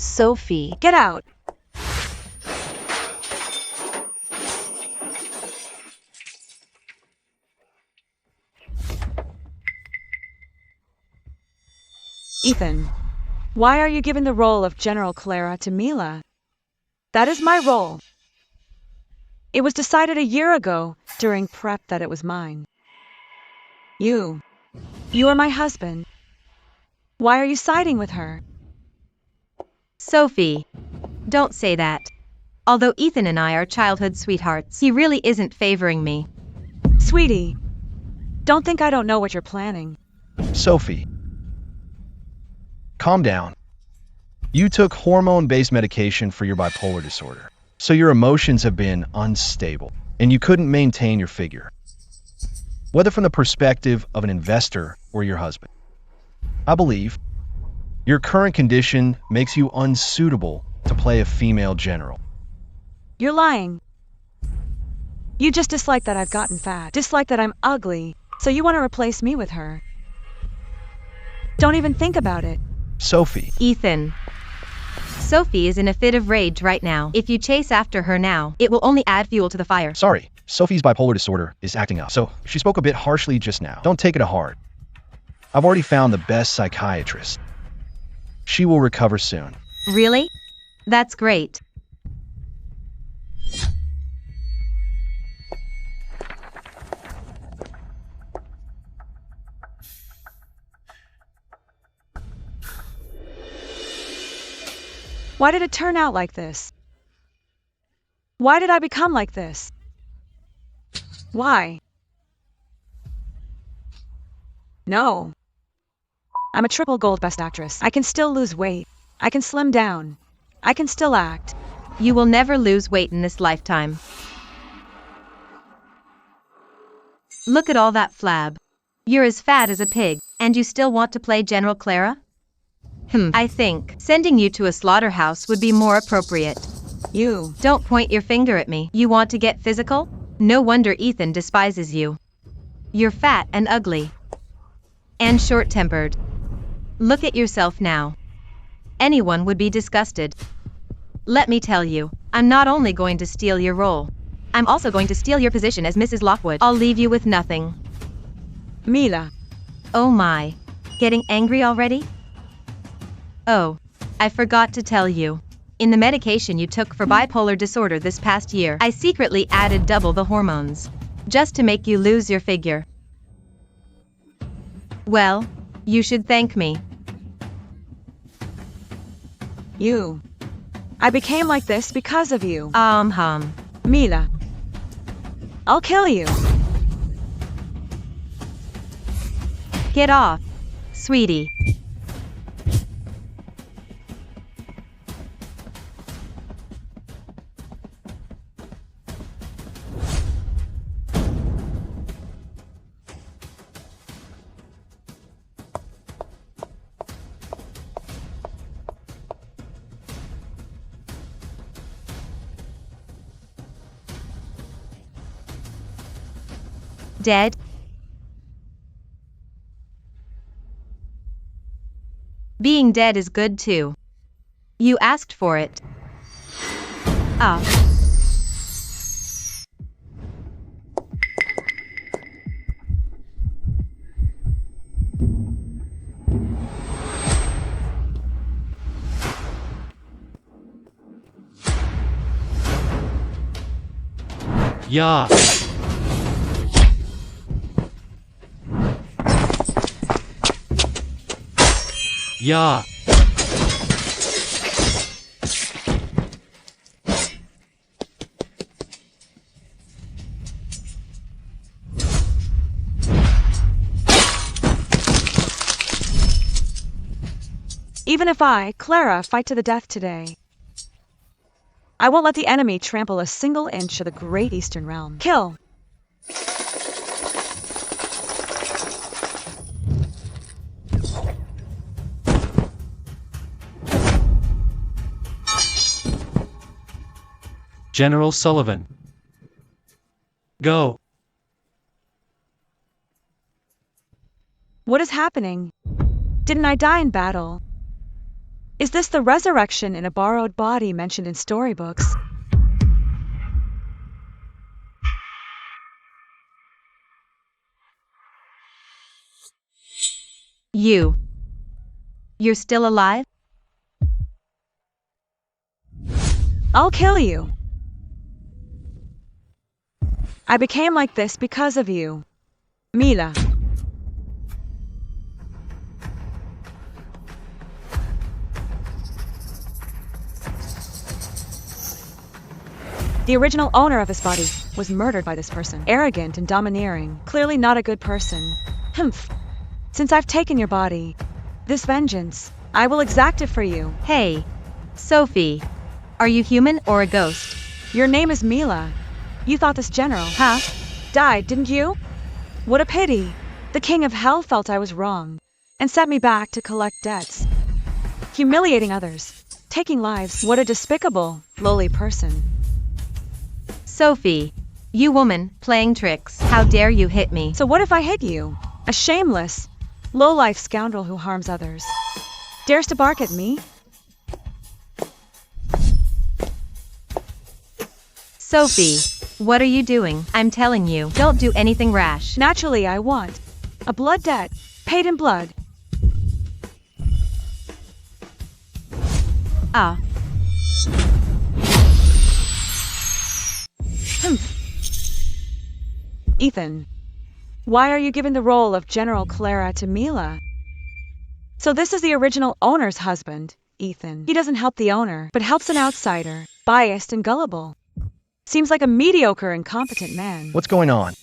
Sophie, Get out! Ethan, why are you giving the role of General Clara to Mila? That is my role. It was decided a year ago during prep that it was mine. You are my husband. Why are you siding with her? Sophie, don't say that. Although Ethan and I are childhood sweethearts, he really isn't favoring me. Sweetie, don't think I don't know what you're planning. Sophie, calm down. You took hormone-based medication for your bipolar disorder, so your emotions have been unstable, and you couldn't maintain your figure. Whether from the perspective of an investor or your husband, I believe your current condition makes you unsuitable to play a female general. You're lying. You just dislike that I've gotten fat, dislike that I'm ugly, so you want to replace me with her. Don't even think about it. Sophie. Ethan. Sophie is in a fit of rage right now. If you chase after her now, it will only add fuel to the fire. Sorry, Sophie's bipolar disorder is acting up, so she spoke a bit harshly just now. Don't take it to heart. I've already found the best psychiatrist. She will recover soon. Really? That's great. Why did it turn out like this? Why did I become like this? Why? No. I'm a triple gold best actress. I can still lose weight. I can slim down. I can still act. You will never lose weight in this lifetime. Look at all that flab. You're as fat as a pig, and you still want to play General Clara? I think sending you to a slaughterhouse would be more appropriate. You. Don't point your finger at me. You want to get physical? No wonder Ethan despises you. You're fat and ugly. And short-tempered. Look at yourself now. Anyone would be disgusted. Let me tell you, I'm not only going to steal your role, I'm also going to steal your position as Mrs. Lockwood. I'll leave you with nothing. Mila. Oh my. Getting angry already? Oh, I forgot to tell you. In the medication you took for bipolar disorder this past year, I secretly added double the hormones. Just to make you lose your figure. Well, you should thank me. You. I became like this because of you. Mila. I'll kill you. Get off, sweetie. Dead? Being dead is good too. You asked for it. Ah. Yeah. Yeah. Even if I, Clara, fight to the death today, I won't let the enemy trample a single inch of the great Eastern realm. Kill! General Sullivan. Go. What is happening? Didn't I die in battle? Is this the resurrection in a borrowed body mentioned in storybooks? You're still alive? I'll kill you. I became like this because of you, Mila. The original owner of this body was murdered by this person. Arrogant and domineering, clearly not a good person. Humph. Since I've taken your body, this vengeance, I will exact it for you. Hey, Sophie. Are you human or a ghost? Your name is Mila. You thought this general, huh? Died, didn't you? What a pity. The king of hell felt I was wrong and sent me back to collect debts. Humiliating others, taking lives. What a despicable, lowly person. Sophie, you woman, playing tricks. How dare you hit me? So what if I hit you? A shameless, low-life scoundrel who harms others. Dares to bark at me? Sophie, what are you doing? I'm telling you, don't do anything rash. Naturally, I want a blood debt, paid in blood. Ah. Ethan, why are you giving the role of General Clara to Mila? So this is the original owner's husband, Ethan. He doesn't help the owner, but helps an outsider, biased and gullible. Seems like a mediocre, incompetent man. What's going on?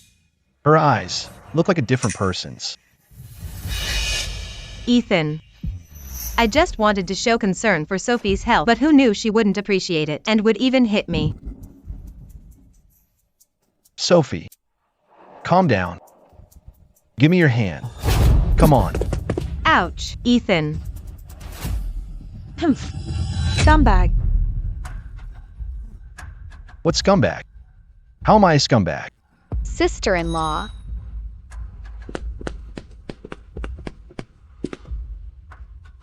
Her eyes look like a different person's. Ethan. I just wanted to show concern for Sophie's health, but who knew she wouldn't appreciate it and would even hit me? Sophie, calm down. Give me your hand. Come on. Ouch, Ethan. Humph. Scumbag. What scumbag? How am I a scumbag? Sister-in-law.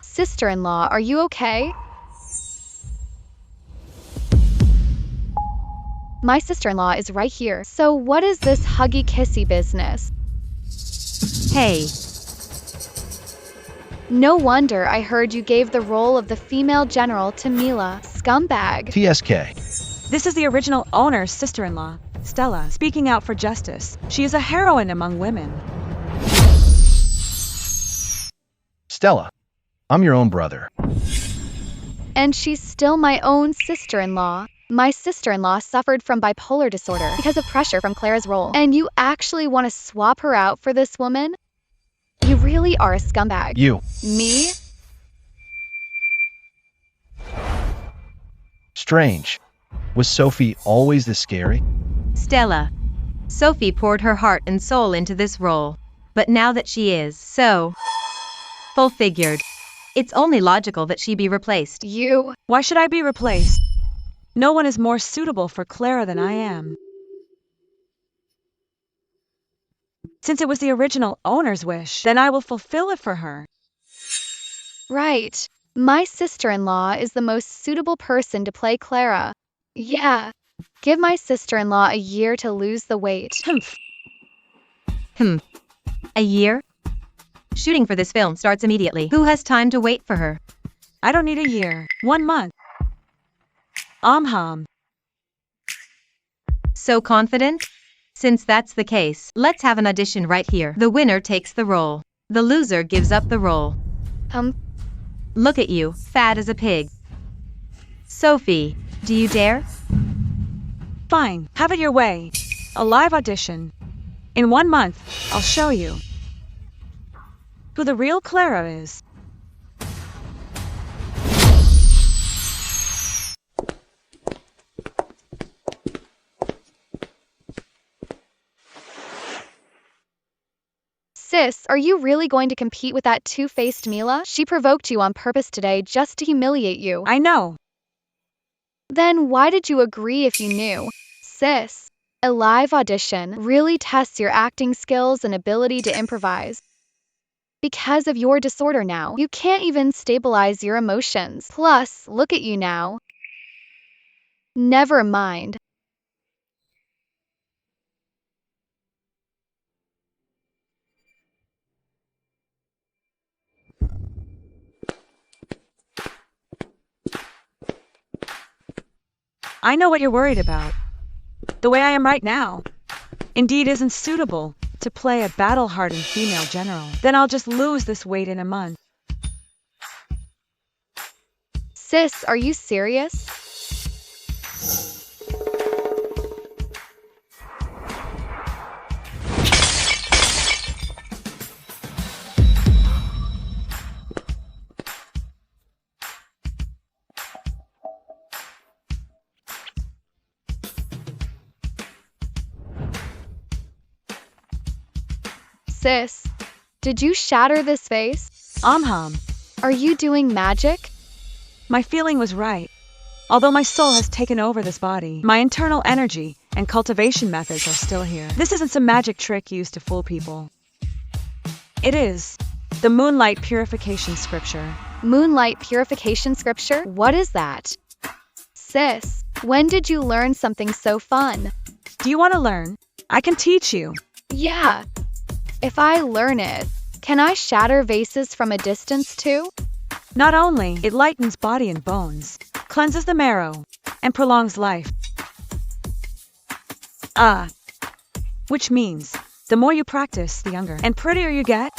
Sister-in-law, are you okay? My sister-in-law is right here. So what is this huggy-kissy business? Hey. No wonder I heard you gave the role of the female general to Mila. Scumbag. TSK. This is the original owner's sister-in-law, Stella, speaking out for justice. She is a heroine among women. Stella, I'm your own brother. And she's still my own sister-in-law. My sister-in-law suffered from bipolar disorder because of pressure from Clara's role. And you actually want to swap her out for this woman? You really are a scumbag. You. Me? Strange. Was Sophie always this scary? Stella. Sophie poured her heart and soul into this role. But now that she is so full-figured, it's only logical that she be replaced. You. Why should I be replaced? No one is more suitable for Clara than I am. Since it was the original owner's wish, then I will fulfill it for her. Right. My sister-in-law is the most suitable person to play Clara. Yeah. Give my sister-in-law a year to lose the weight. Humph. A year? Shooting for this film starts immediately. Who has time to wait for her? I don't need a year. 1 month. Hum. So confident? Since that's the case, let's have an audition right here. The winner takes the role. The loser gives up the role. Look at you, fat as a pig. Sophie, do you dare? Fine, have it your way. A live audition. In 1 month, I'll show you who the real Clara is. Sis, are you really going to compete with that two-faced Mila? She provoked you on purpose today just to humiliate you. I know. Then why did you agree if you knew? Sis, a live audition really tests your acting skills and ability to improvise. Because of your disorder now, you can't even stabilize your emotions. Plus, look at you now. Never mind. I know what you're worried about. The way I am right now, indeed isn't suitable to play a battle-hardened female general. Then I'll just lose this weight in a month. Sis, are you serious? Sis, did you shatter this vase? Are you doing magic? My feeling was right. Although my soul has taken over this body, my internal energy and cultivation methods are still here. This isn't some magic trick used to fool people. It is the moonlight purification scripture. Moonlight purification scripture? What is that? Sis, when did you learn something so fun? Do you want to learn? I can teach you. Yeah. If I learn it, can I shatter vases from a distance too? Not only it lightens body and bones, cleanses the marrow, and prolongs life. Which means the more you practice, the younger and prettier you get.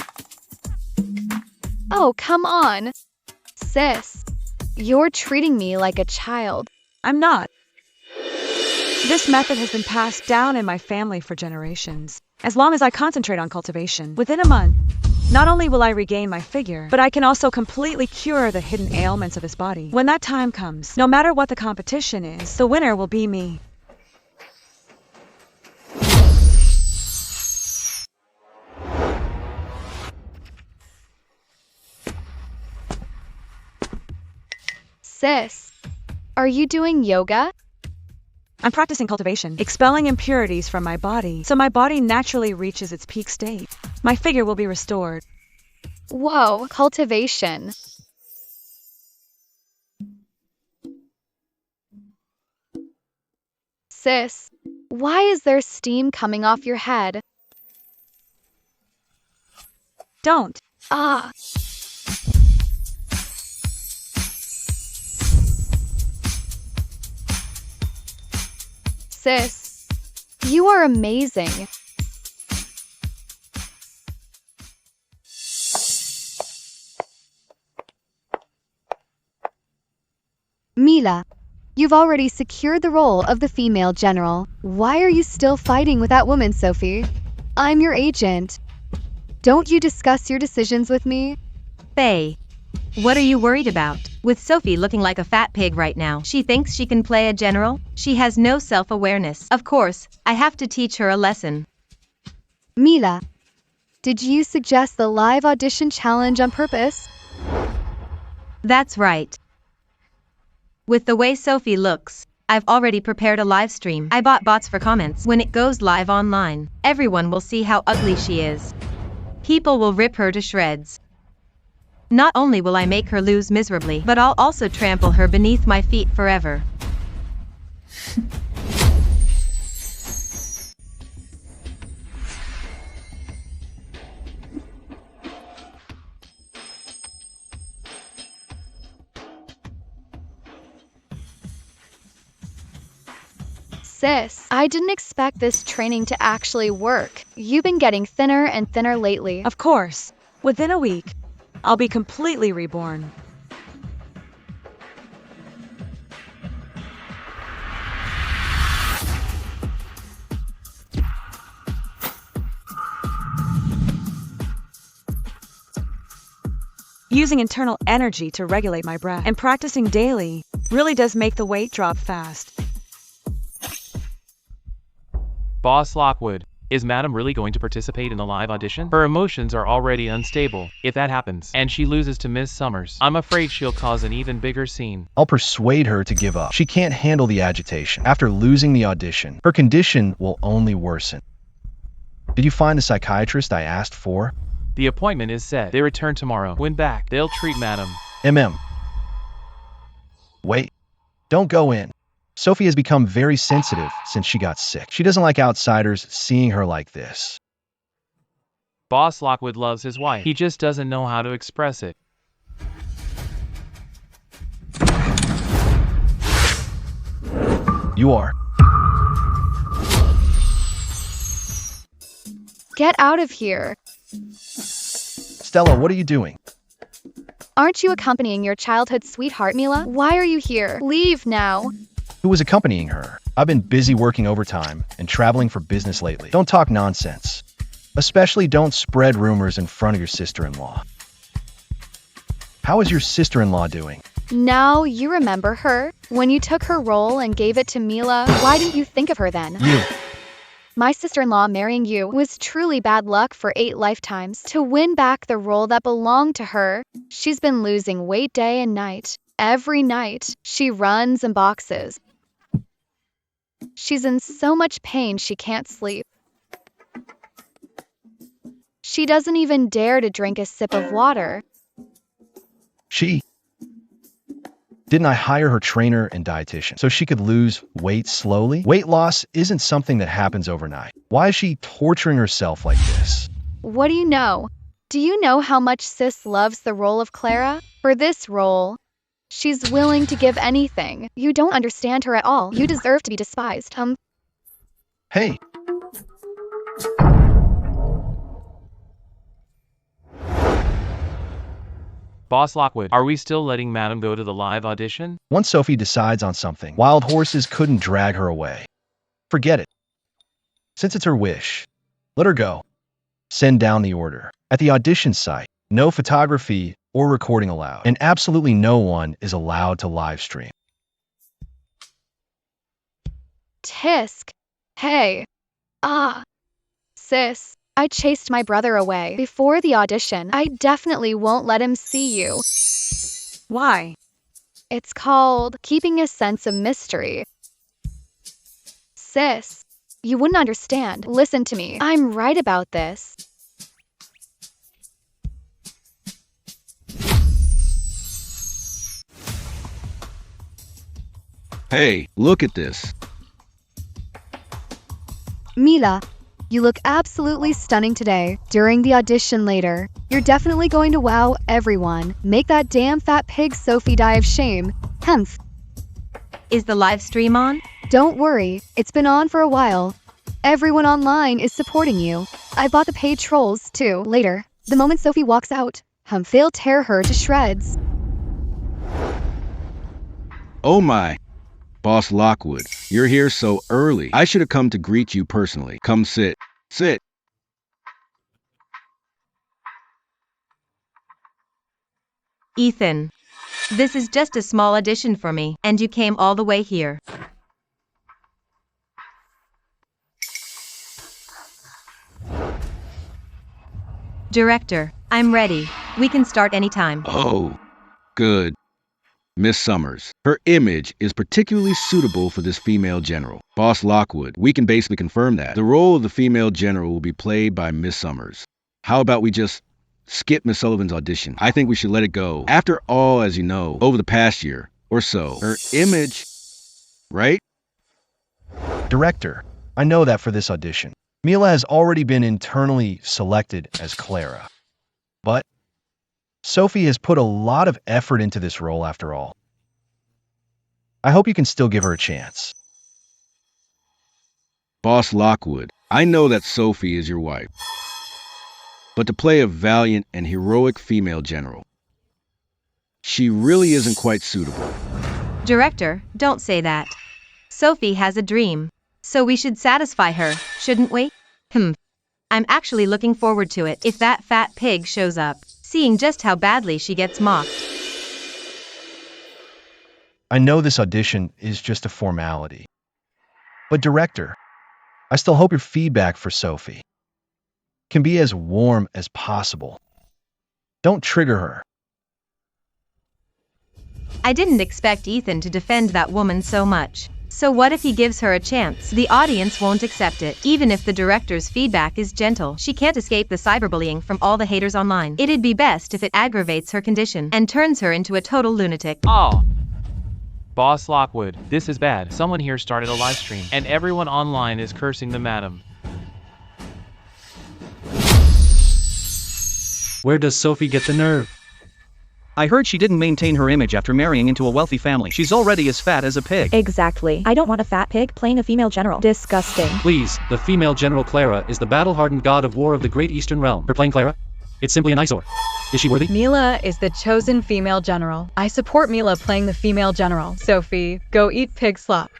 Oh, come on. Sis, you're treating me like a child. I'm not. This method has been passed down in my family for generations. As long as I concentrate on cultivation, within a month, not only will I regain my figure, but I can also completely cure the hidden ailments of his body. When that time comes, no matter what the competition is, the winner will be me. Sis, are you doing yoga? I'm practicing cultivation, expelling impurities from my body, so my body naturally reaches its peak state. My figure will be restored. Whoa, cultivation. Sis, why is there steam coming off your head? Don't. Ah. Sis, you are amazing. Mila, you've already secured the role of the female general. Why are you still fighting with that woman, Sophie? I'm your agent. Don't you discuss your decisions with me? Faye, what are you worried about? With Sophie looking like a fat pig right now, she thinks she can play a general? She has no self-awareness. Of course, I have to teach her a lesson. Mila, did you suggest the live audition challenge on purpose? That's right. With the way Sophie looks, I've already prepared a live stream. I bought bots for comments. When it goes live online, everyone will see how ugly she is. People will rip her to shreds. Not only will I make her lose miserably, but I'll also trample her beneath my feet forever. Sis, I didn't expect this training to actually work. You've been getting thinner and thinner lately. Of course, within a week, I'll be completely reborn. Using internal energy to regulate my breath and practicing daily really does make the weight drop fast. Boss Lockwood, is Madam really going to participate in the live audition? Her emotions are already unstable. If that happens, and she loses to Ms. Summers, I'm afraid she'll cause an even bigger scene. I'll persuade her to give up. She can't handle the agitation. After losing the audition, her condition will only worsen. Did you find the psychiatrist I asked for? The appointment is set. They return tomorrow. When back, they'll treat Madam. Wait. Don't go in. Sophie has become very sensitive since she got sick. She doesn't like outsiders seeing her like this. Boss Lockwood loves his wife. He just doesn't know how to express it. You are. Get out of here. Stella, what are you doing? Aren't you accompanying your childhood sweetheart, Mila? Why are you here? Leave now. Who was accompanying her? I've been busy working overtime and traveling for business lately. Don't talk nonsense. Especially don't spread rumors in front of your sister-in-law. How is your sister-in-law doing? Now you remember her? When you took her role and gave it to Mila, why didn't you think of her then? You. My sister-in-law marrying you was truly bad luck for 8 lifetimes. To win back the role that belonged to her, she's been losing weight day and night. Every night, she runs and boxes. She's in so much pain she can't sleep. She doesn't even dare to drink a sip of water. Didn't I hire her trainer and dietitian so she could lose weight slowly? Weight loss isn't something that happens overnight. Why is she torturing herself like this? What do you know? Do you know how much Sis loves the role of Clara? For this role, she's willing to give anything. You don't understand her at all. You deserve to be despised. Hey. Boss Lockwood, are we still letting Madam go to the live audition? Once Sophie decides on something, wild horses couldn't drag her away. Forget it. Since it's her wish, let her go. Send down the order. At the audition site, no photography or recording allowed, and absolutely no one is allowed to live stream. Tisk. Hey. Sis. I chased my brother away before the audition. I definitely won't let him see you. Why? It's called keeping a sense of mystery. Sis, you wouldn't understand. Listen to me. I'm right about this. Hey, look at this. Mila, you look absolutely stunning today. During the audition later, you're definitely going to wow everyone. Make that damn fat pig Sophie die of shame. Hemph. Is the live stream on? Don't worry, it's been on for a while. Everyone online is supporting you. I bought the paid trolls, too. Later, the moment Sophie walks out, they'll tear her to shreds. Oh my. Boss Lockwood, you're here so early. I should have come to greet you personally. Come sit. Sit. Ethan. This is just a small audition for me, and you came all the way here. Director, I'm ready. We can start anytime. Oh, good. Miss Summers. Her image is particularly suitable for this female general. Boss Lockwood, we can basically confirm that. The role of the female general will be played by Miss Summers. How about we just skip Miss Sullivan's audition? I think we should let it go. After all, as you know, over the past year or so, her image, right? Director, I know that for this audition, Mila has already been internally selected as Clara. But Sophie has put a lot of effort into this role after all. I hope you can still give her a chance. Boss Lockwood, I know that Sophie is your wife. But to play a valiant and heroic female general, she really isn't quite suitable. Director, don't say that. Sophie has a dream, so we should satisfy her, shouldn't we? I'm actually looking forward to it if that fat pig shows up, seeing just how badly she gets mocked. I know this audition is just a formality. But director, I still hope your feedback for Sophie can be as warm as possible. Don't trigger her. I didn't expect Ethan to defend that woman so much. So what if he gives her a chance? The audience won't accept it. Even if the director's feedback is gentle, she can't escape the cyberbullying from all the haters online. It'd be best if it aggravates her condition and turns her into a total lunatic. Oh. Boss Lockwood, this is bad. Someone here started a live stream, and everyone online is cursing the madam. Where does Sophie get the nerve? I heard she didn't maintain her image after marrying into a wealthy family. She's already as fat as a pig. Exactly. I don't want a fat pig playing a female general. Disgusting. Please, the female general Clara is the battle-hardened god of war of the Great Eastern Realm. Her playing Clara? It's simply an eyesore. Is she worthy? Mila is the chosen female general. I support Mila playing the female general. Sophie, go eat pig slop.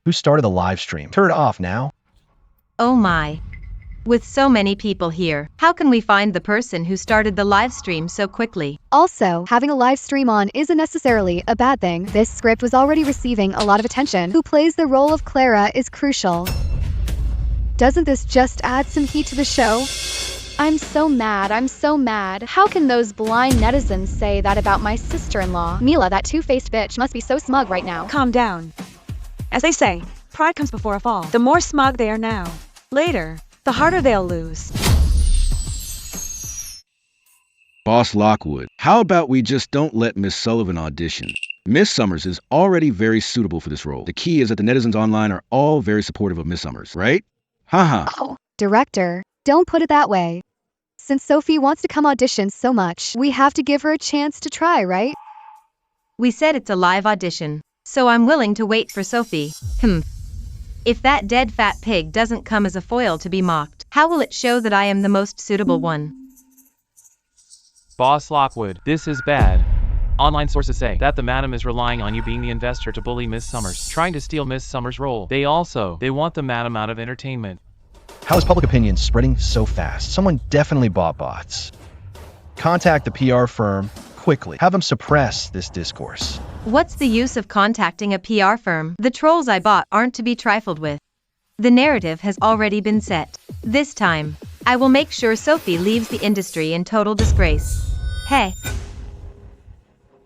Who started the live stream? Turn it off now. Oh my. With so many people here, how can we find the person who started the live stream so quickly? Also, having a live stream on isn't necessarily a bad thing. This script was already receiving a lot of attention. Who plays the role of Clara is crucial. Doesn't this just add some heat to the show? I'm so mad. How can those blind netizens say that about my sister-in-law? Mila, that two-faced bitch, must be so smug right now. Calm down. As they say, pride comes before a fall. The more smug they are now, later, the harder they'll lose. Boss Lockwood, how about we just don't let Miss Sullivan audition? Miss Summers is already very suitable for this role. The key is that the netizens online are all very supportive of Miss Summers, right? Haha. Oh, director, don't put it that way. Since Sophie wants to come audition so much, we have to give her a chance to try, right? We said it's a live audition, so I'm willing to wait for Sophie. If that dead fat pig doesn't come as a foil to be mocked, how will it show that I am the most suitable one? Boss Lockwood, this is bad. Online sources say that the madam is relying on you being the investor to bully Miss Summers, trying to steal Miss Summers' role. They want the madam out of entertainment. How is public opinion spreading so fast? Someone definitely bought bots. Contact the PR firm quickly. Have them suppress this discourse. What's the use of contacting a PR firm? The trolls I bought aren't to be trifled with. The narrative has already been set. This time, I will make sure Sophie leaves the industry in total disgrace. Hey.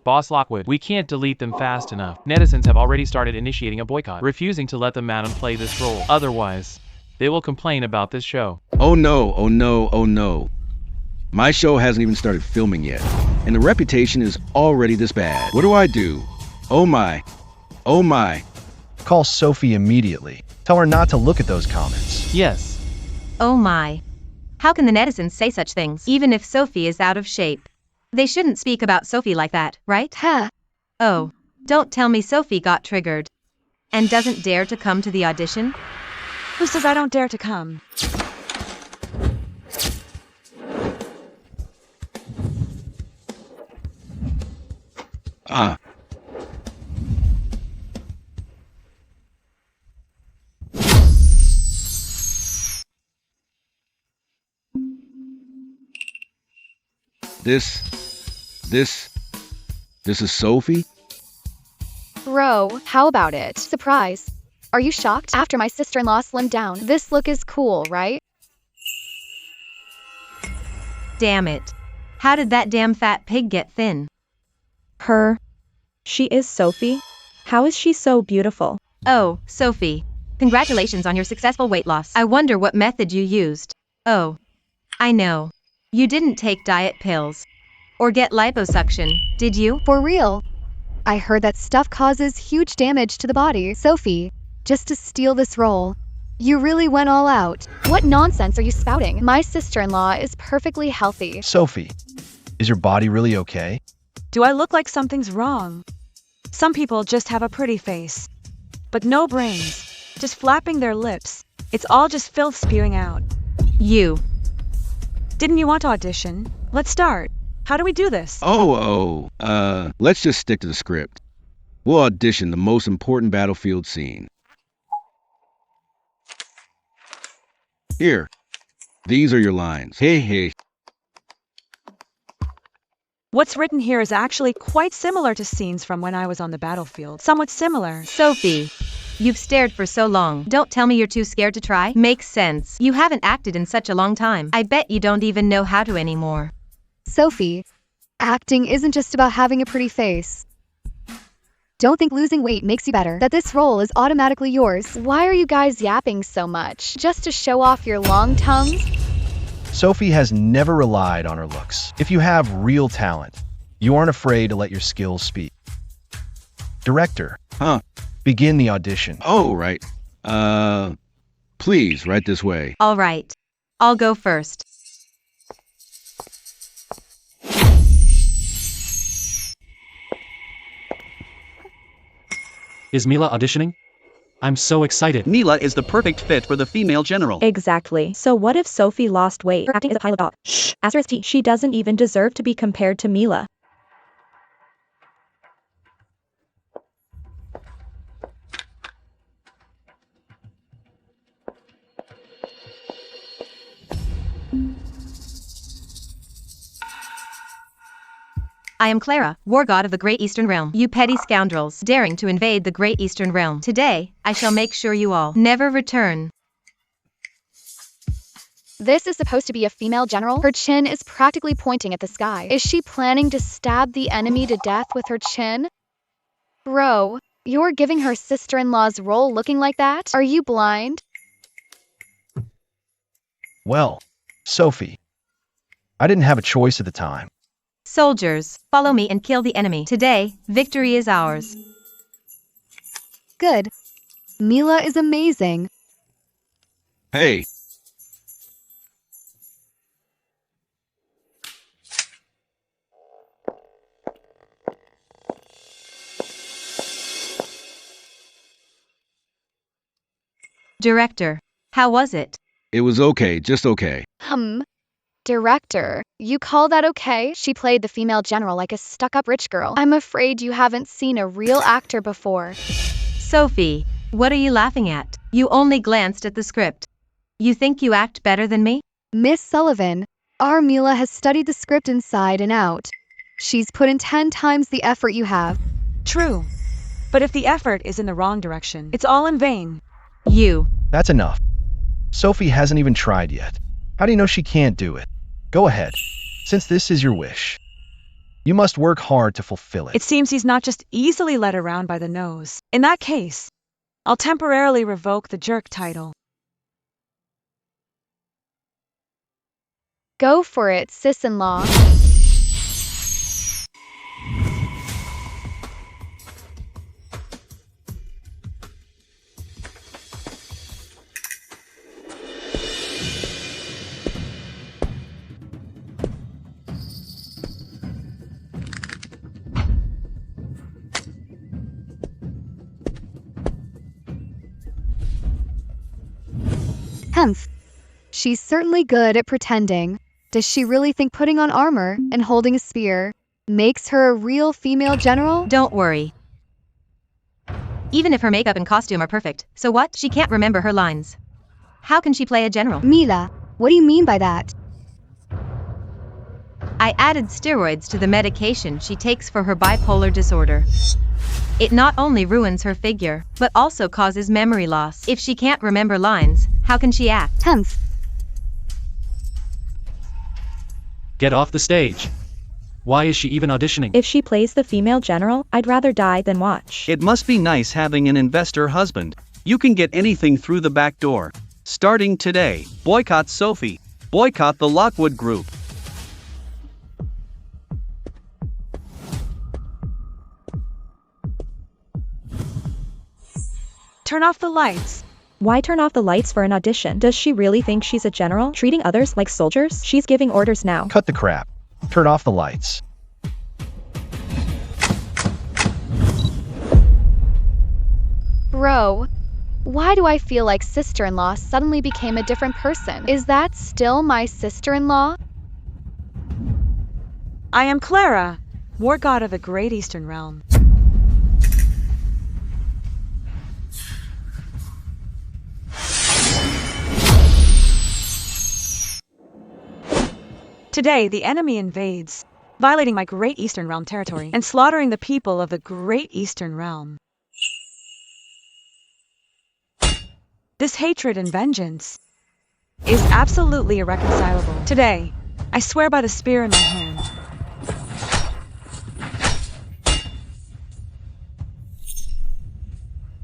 Boss Lockwood, we can't delete them fast enough. Netizens have already started initiating a boycott, refusing to let the madam play this role. Otherwise, they will complain about this show. Oh no, oh no, oh no. My show hasn't even started filming yet, and the reputation is already this bad. What do I do? Oh my. Oh my. Call Sophie immediately. Tell her not to look at those comments. Yes. Oh my. How can the netizens say such things, even if Sophie is out of shape? They shouldn't speak about Sophie like that, right? Huh. Oh, don't tell me Sophie got triggered and doesn't dare to come to the audition? Who says I don't dare to come? This is Sophie? Bro, how about it? Surprise. Are you shocked? After my sister-in-law slimmed down, this look is cool, right? Damn it. How did that damn fat pig get thin? She is Sophie? How is she so beautiful? Oh, Sophie. Congratulations on your successful weight loss. I wonder what method you used. Oh. I know. You didn't take diet pills. Or get liposuction, did you? For real. I heard that stuff causes huge damage to the body. Sophie, just to steal this role, you really went all out. What nonsense are you spouting? My sister-in-law is perfectly healthy. Sophie, is your body really okay? Do I look like something's wrong? Some people just have a pretty face, but no brains, just flapping their lips. It's all just filth spewing out. You. Didn't you want to audition? Let's start. How do we do this? Let's just stick to the script. We'll audition the most important battlefield scene. Here, these are your lines. Hey. What's written here is actually quite similar to scenes from when I was on the battlefield. Somewhat similar. Sophie. You've stared for so long. Don't tell me you're too scared to try. Makes sense. You haven't acted in such a long time. I bet you don't even know how to anymore. Sophie, acting isn't just about having a pretty face. Don't think losing weight makes you better, that this role is automatically yours. Why are you guys yapping so much? Just to show off your long tongues? Sophie has never relied on her looks. If you have real talent, you aren't afraid to let your skills speak. Director, begin the audition. Oh, right. Please, right this way. All right. I'll go first. Is Mila auditioning? I'm so excited. Mila is the perfect fit for the female general. Exactly. So what if Sophie lost weight? Her acting is a pile of dog. Shh. Asterisk T. She doesn't even deserve to be compared to Mila. I am Clara, war god of the Great Eastern Realm. You petty scoundrels, daring to invade the Great Eastern Realm. Today, I shall make sure you all never return. This is supposed to be a female general? Her chin is practically pointing at the sky. Is she planning to stab the enemy to death with her chin? Bro, you're giving her sister-in-law's role looking like that? Are you blind? Well, Sophie, I didn't have a choice at the time. Soldiers, follow me and kill the enemy. Today, victory is ours. Good. Mila is amazing. Hey. Director, how was it? It was okay, just okay. Director, you call that okay? She played the female general like a stuck-up rich girl. I'm afraid you haven't seen a real actor before. Sophie, what are you laughing at? You only glanced at the script. You think you act better than me? Miss Sullivan, our Mila has studied the script inside and out. She's put in 10 times the effort you have. True. But if the effort is in the wrong direction, it's all in vain. That's enough. Sophie hasn't even tried yet. How do you know she can't do it? Go ahead, since this is your wish. You must work hard to fulfill it. It seems he's not just easily led around by the nose. In that case, I'll temporarily revoke the jerk title. Go for it, sis-in-law. She's certainly good at pretending. Does she really think putting on armor and holding a spear makes her a real female general? Don't worry. Even if her makeup and costume are perfect, so what? She can't remember her lines. How can she play a general? Mila, what do you mean by that? I added steroids to the medication she takes for her bipolar disorder. It not only ruins her figure, but also causes memory loss. If she can't remember lines, how can she act? Get off the stage. Why is she even auditioning? If she plays the female general, I'd rather die than watch. It must be nice having an investor husband. You can get anything through the back door. Starting today, boycott Sophie. Boycott the Lockwood Group. Turn off the lights. Why turn off the lights for an audition? Does she really think she's a general, treating others like soldiers? She's giving orders now. Cut the crap. Turn off the lights. Bro, why do I feel like sister-in-law suddenly became a different person? Is that still my sister-in-law? I am Clara, war god of the Great Eastern Realm. Today, the enemy invades, violating my Great Eastern Realm territory and slaughtering the people of the Great Eastern Realm. This hatred and vengeance is absolutely irreconcilable. Today, I swear by the spear in my hand.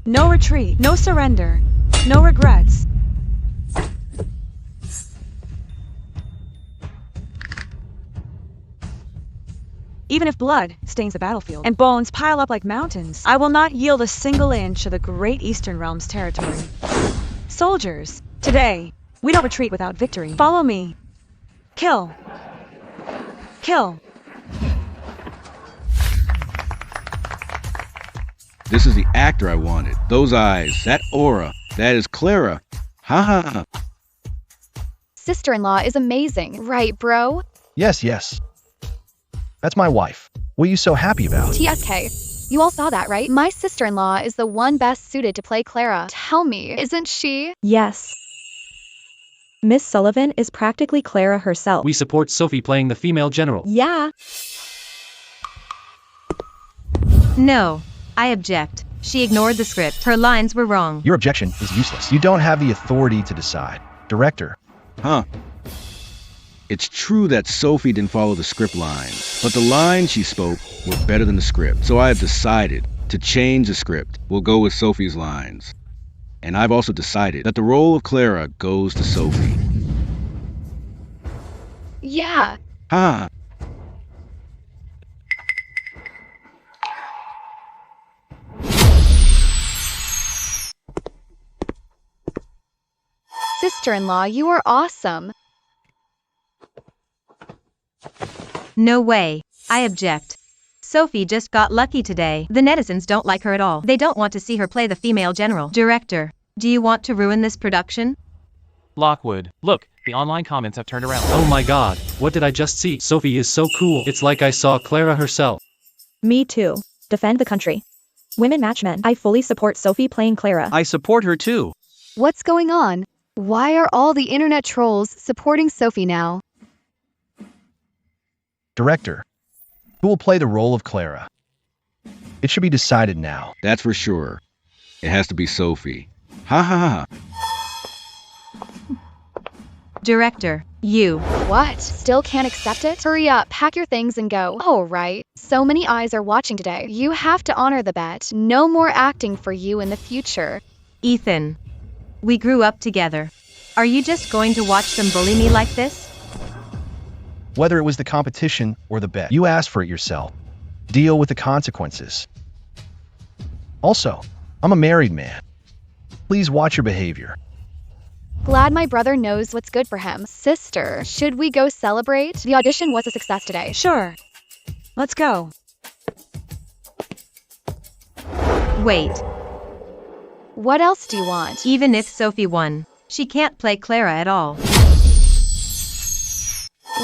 No retreat, no surrender, no regrets. Even if blood stains the battlefield and bones pile up like mountains, I will not yield a single inch of the great Eastern Realm's territory. Soldiers, today, we don't retreat without victory. Follow me. Kill. Kill. This is the actor I wanted. Those eyes, that aura, that is Clara. Ha ha ha. Sister-in-law is amazing, right, bro? Yes, yes. That's my wife. What are you so happy about? TSK. You all saw that, right? My sister-in-law is the one best suited to play Clara. Tell me, isn't she? Yes. Miss Sullivan is practically Clara herself. We support Sophie playing the female general. Yeah. No. I object. She ignored the script. Her lines were wrong. Your objection is useless. You don't have the authority to decide. Director. Huh. It's true that Sophie didn't follow the script lines, but the lines she spoke were better than the script. So I have decided to change the script. We'll go with Sophie's lines. And I've also decided that the role of Clara goes to Sophie. Yeah. Ha! Sister-in-law, you are awesome. No way. I object. Sophie just got lucky today. The netizens don't like her at all. They don't want to see her play the female general. Director, do you want to ruin this production? Lockwood, look, the online comments have turned around. Oh my god, what did I just see? Sophie is so cool. It's like I saw Clara herself. Me too. Defend the country. Women match men. I fully support Sophie playing Clara. I support her too. What's going on? Why are all the internet trolls supporting Sophie now? Director. Who will play the role of Clara? It should be decided now. That's for sure. It has to be Sophie. Ha ha ha. Director, you. What? Still can't accept it? Hurry up, pack your things and go. Oh, right. So many eyes are watching today. You have to honor the bet. No more acting for you in the future. Ethan. We grew up together. Are you just going to watch them bully me like this? Whether it was the competition or the bet, you asked for it yourself. Deal with the consequences. Also, I'm a married man. Please watch your behavior. Glad my brother knows what's good for him. Sister, should we go celebrate? The audition was a success today. Sure. Let's go. Wait. What else do you want? Even if Sophie won, she can't play Clara at all.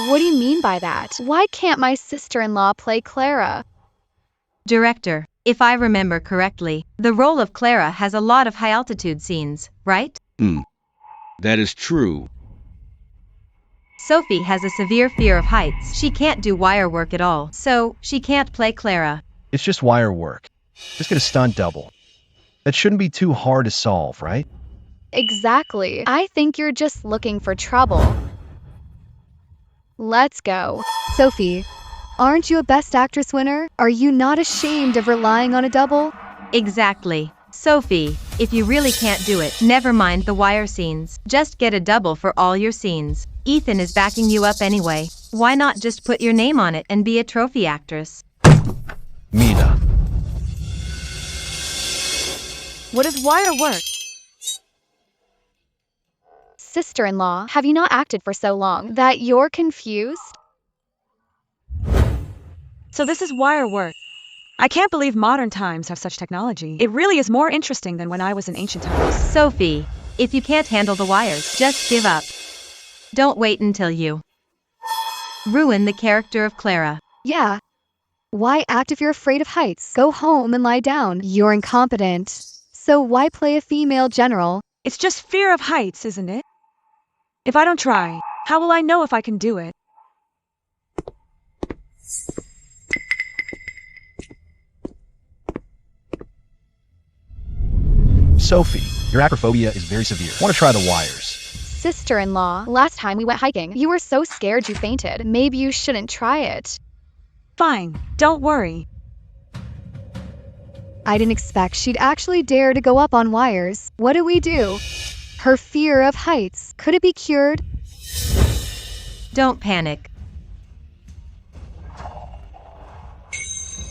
What do you mean by that? Why can't my sister-in-law play Clara? Director, if I remember correctly, the role of Clara has a lot of high-altitude scenes, right? That is true. Sophie has a severe fear of heights. She can't do wire work at all, so she can't play Clara. It's just wire work. Just get a stunt double. That shouldn't be too hard to solve, right? Exactly. I think you're just looking for trouble. Let's go. Sophie, aren't you a Best Actress winner? Are you not ashamed of relying on a double? Exactly. Sophie, if you really can't do it, never mind the wire scenes. Just get a double for all your scenes. Ethan is backing you up anyway. Why not just put your name on it and be a trophy actress? Mila. What is wire work? Sister-in-law, have you not acted for so long that you're confused? So this is wire work. I can't believe modern times have such technology. It really is more interesting than when I was in ancient times. Sophie, if you can't handle the wires, just give up. Don't wait until you ruin the character of Clara. Yeah. Why act if you're afraid of heights? Go home and lie down. You're incompetent. So why play a female general? It's just fear of heights, isn't it? If I don't try, how will I know if I can do it? Sophie, your acrophobia is very severe. Want to try the wires? Sister-in-law, last time we went hiking, you were so scared you fainted. Maybe you shouldn't try it. Fine, don't worry. I didn't expect she'd actually dare to go up on wires. What do we do? Her fear of heights. Could it be cured? Don't panic.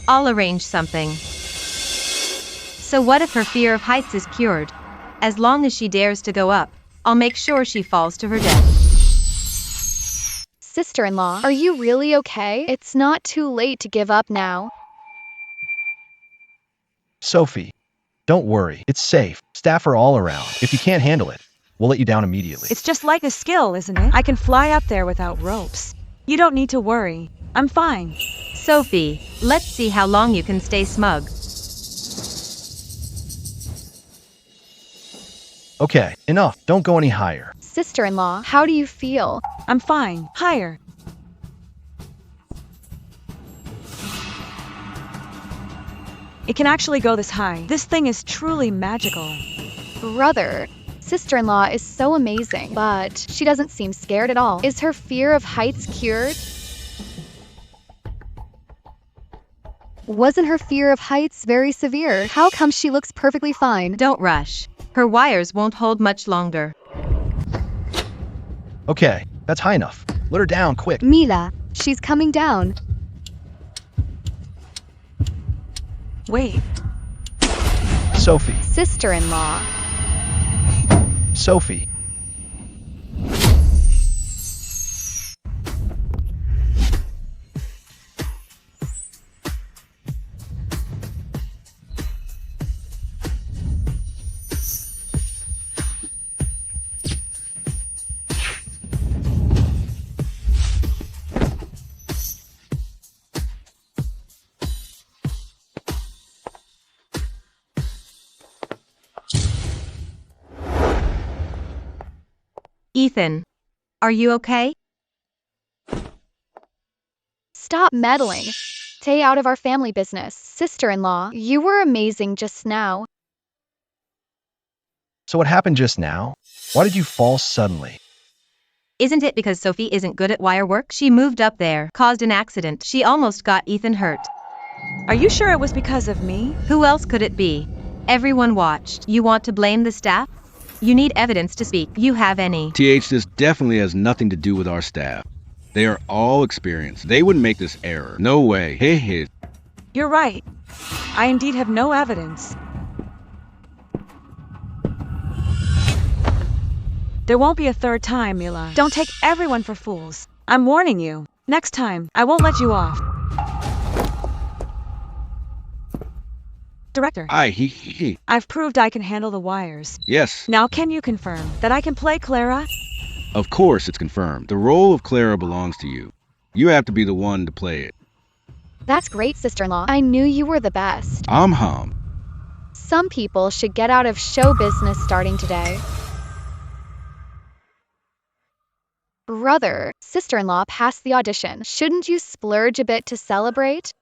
I'll arrange something. So what if her fear of heights is cured? As long as she dares to go up, I'll make sure she falls to her death. Sister-in-law, are you really okay? It's not too late to give up now. Sophie, don't worry. It's safe. Staff are all around. If you can't handle it, we'll let you down immediately. It's just like a skill, isn't it? I can fly up there without ropes. You don't need to worry. I'm fine. Sophie, let's see how long you can stay smug. Okay, enough. Don't go any higher. Sister-in-law, how do you feel? I'm fine. Higher. It can actually go this high. This thing is truly magical. Brother, sister-in-law is so amazing, but she doesn't seem scared at all. Is her fear of heights cured? Wasn't her fear of heights very severe? How come she looks perfectly fine? Don't rush. Her wires won't hold much longer. Okay, that's high enough. Let her down, quick. Mila, she's coming down. Wait. Sophie. Sister-in-law. Sophie. Ethan, are you okay? Stop meddling. Stay out of our family business. Sister-in-law, you were amazing just now. So what happened just now? Why did you fall suddenly? Isn't it because Sophie isn't good at wire work? She moved up there, caused an accident. She almost got Ethan hurt. Are you sure it was because of me? Who else could it be? Everyone watched. You want to blame the staff? You need evidence to speak. You have any? TH, this definitely has nothing to do with our staff. They are all experienced. They wouldn't make this error. No way. Hey. You're right. I indeed have no evidence. There won't be a third time, Mila. Don't take everyone for fools. I'm warning you. Next time, I won't let you off. Director, I've proved I can handle the wires. Yes. Now can you confirm that I can play Clara? Of course it's confirmed. The role of Clara belongs to you. You have to be the one to play it. That's great, sister-in-law. I knew you were the best. Hum. Some people should get out of show business starting today. Brother, sister-in-law passed the audition. Shouldn't you splurge a bit to celebrate?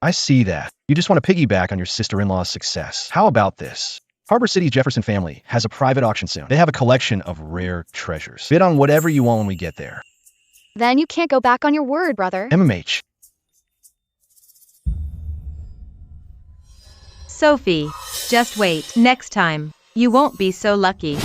I see that. You just want to piggyback on your sister-in-law's success. How about this? Harbor City's Jefferson family has a private auction soon. They have a collection of rare treasures. Bid on whatever you want when we get there. Then you can't go back on your word, brother. MMH. Sophie, just wait. Next time, you won't be so lucky.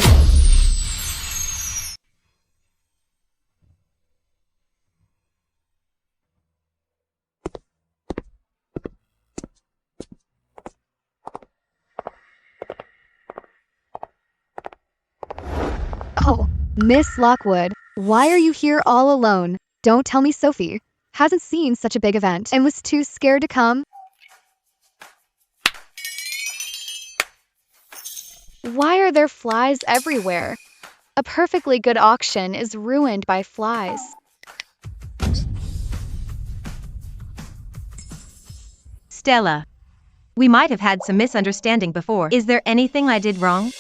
Oh, Miss Lockwood, why are you here all alone? Don't tell me Sophie hasn't seen such a big event and was too scared to come. Why are there flies everywhere? A perfectly good auction is ruined by flies. Stella, we might have had some misunderstanding before. Is there anything I did wrong?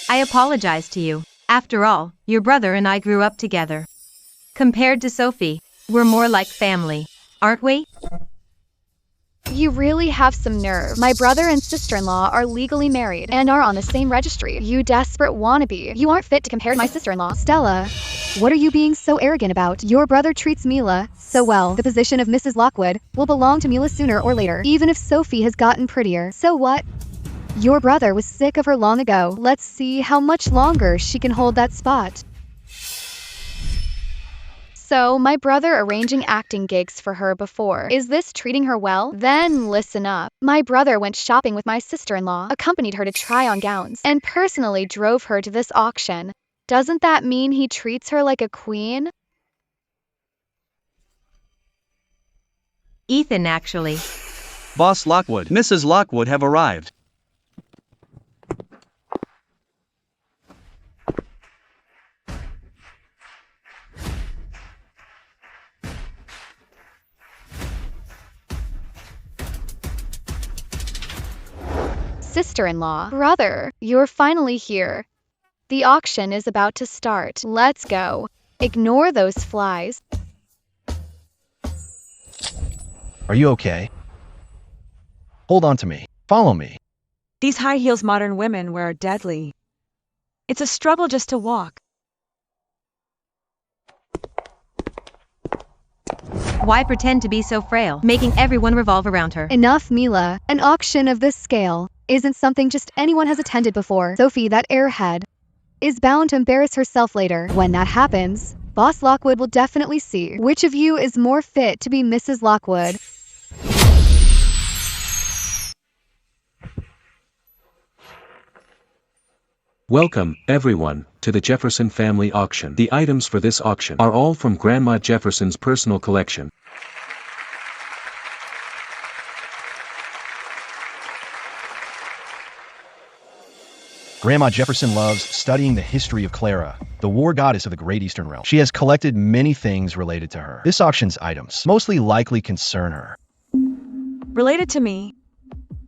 I apologize to you. After all, your brother and I grew up together. Compared to Sophie, we're more like family, aren't we? You really have some nerve. My brother and sister-in-law are legally married and are on the same registry. You desperate wannabe. You aren't fit to compare to my sister-in-law. Stella, what are you being so arrogant about? Your brother treats Mila so well. The position of Mrs. Lockwood will belong to Mila sooner or later, even if Sophie has gotten prettier. So what? Your brother was sick of her long ago. Let's see how much longer she can hold that spot. So, my brother arranging acting gigs for her before. Is this treating her well? Then listen up. My brother went shopping with my sister-in-law, accompanied her to try on gowns, and personally drove her to this auction. Doesn't that mean he treats her like a queen? Ethan, actually. Boss Lockwood, Mrs. Lockwood have arrived. Sister-in-law, brother, you're finally here. The auction is about to start. Let's go. Ignore those flies. Are you okay? Hold on to me. Follow me. These high heels modern women wear are deadly. It's a struggle just to walk. Why pretend to be so frail, making everyone revolve around her? Enough, Mila. An auction of this scale isn't something just anyone has attended before. Sophie, that airhead, is bound to embarrass herself later. When that happens, Boss Lockwood will definitely see which of you is more fit to be Mrs. Lockwood. Welcome, everyone, to the Jefferson Family Auction. The items for this auction are all from Grandma Jefferson's personal collection. Grandma Jefferson loves studying the history of Clara, the war goddess of the Great Eastern Realm. She has collected many things related to her. This auction's items mostly likely concern her. Related to me.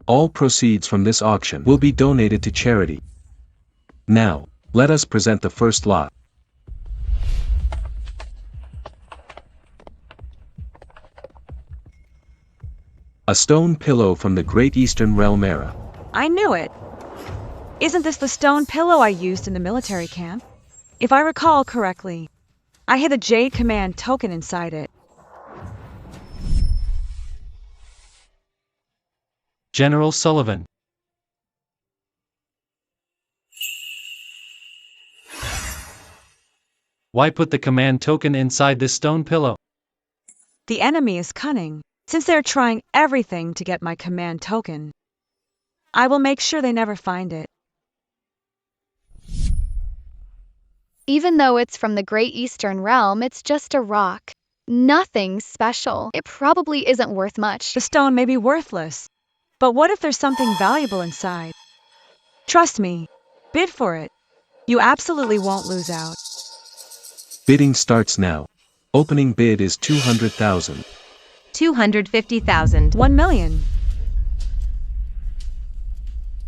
All proceeds from this auction will be donated to charity. Now, let us present the first lot. A stone pillow from the Great Eastern Realm era. I knew it. Isn't this the stone pillow I used in the military camp? If I recall correctly, I hid a Jade Command token inside it. General Sullivan. Why put the command token inside this stone pillow? The enemy is cunning, since they're trying everything to get my command token. I will make sure they never find it. Even though it's from the Great Eastern Realm, it's just a rock. Nothing special. It probably isn't worth much. The stone may be worthless, but what if there's something valuable inside? Trust me, bid for it. You absolutely won't lose out. Bidding starts now. Opening bid is 200,000. 250,000. 1 million.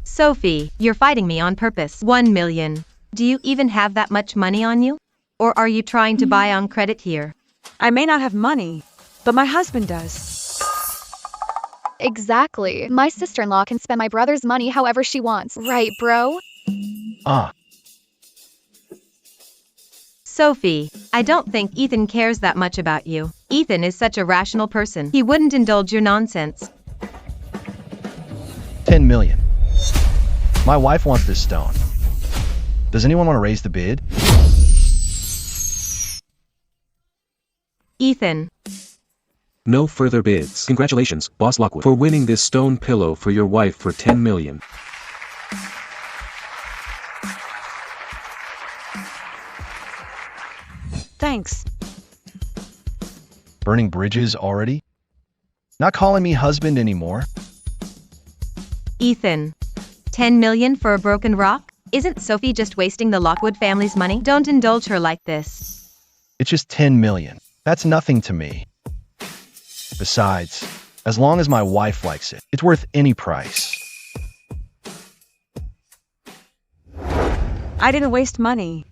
Sophie, you're fighting me on purpose. 1 million. Do you even have that much money on you? Or are you trying to buy on credit here? I may not have money, but my husband does. Exactly. My sister-in-law can spend my brother's money however she wants. Right, bro? Sophie, I don't think Ethan cares that much about you. Ethan is such a rational person. He wouldn't indulge your nonsense. 10 million. My wife wants this stone. Does anyone want to raise the bid? Ethan. No further bids. Congratulations, Boss Lockwood, for winning this stone pillow for your wife for 10 million. Thanks. Burning bridges already? Not calling me husband anymore? Ethan. 10 million for a broken rock? Isn't Sophie just wasting the Lockwood family's money? Don't indulge her like this. It's just 10 million. That's nothing to me. Besides, as long as my wife likes it, it's worth any price. I didn't waste money.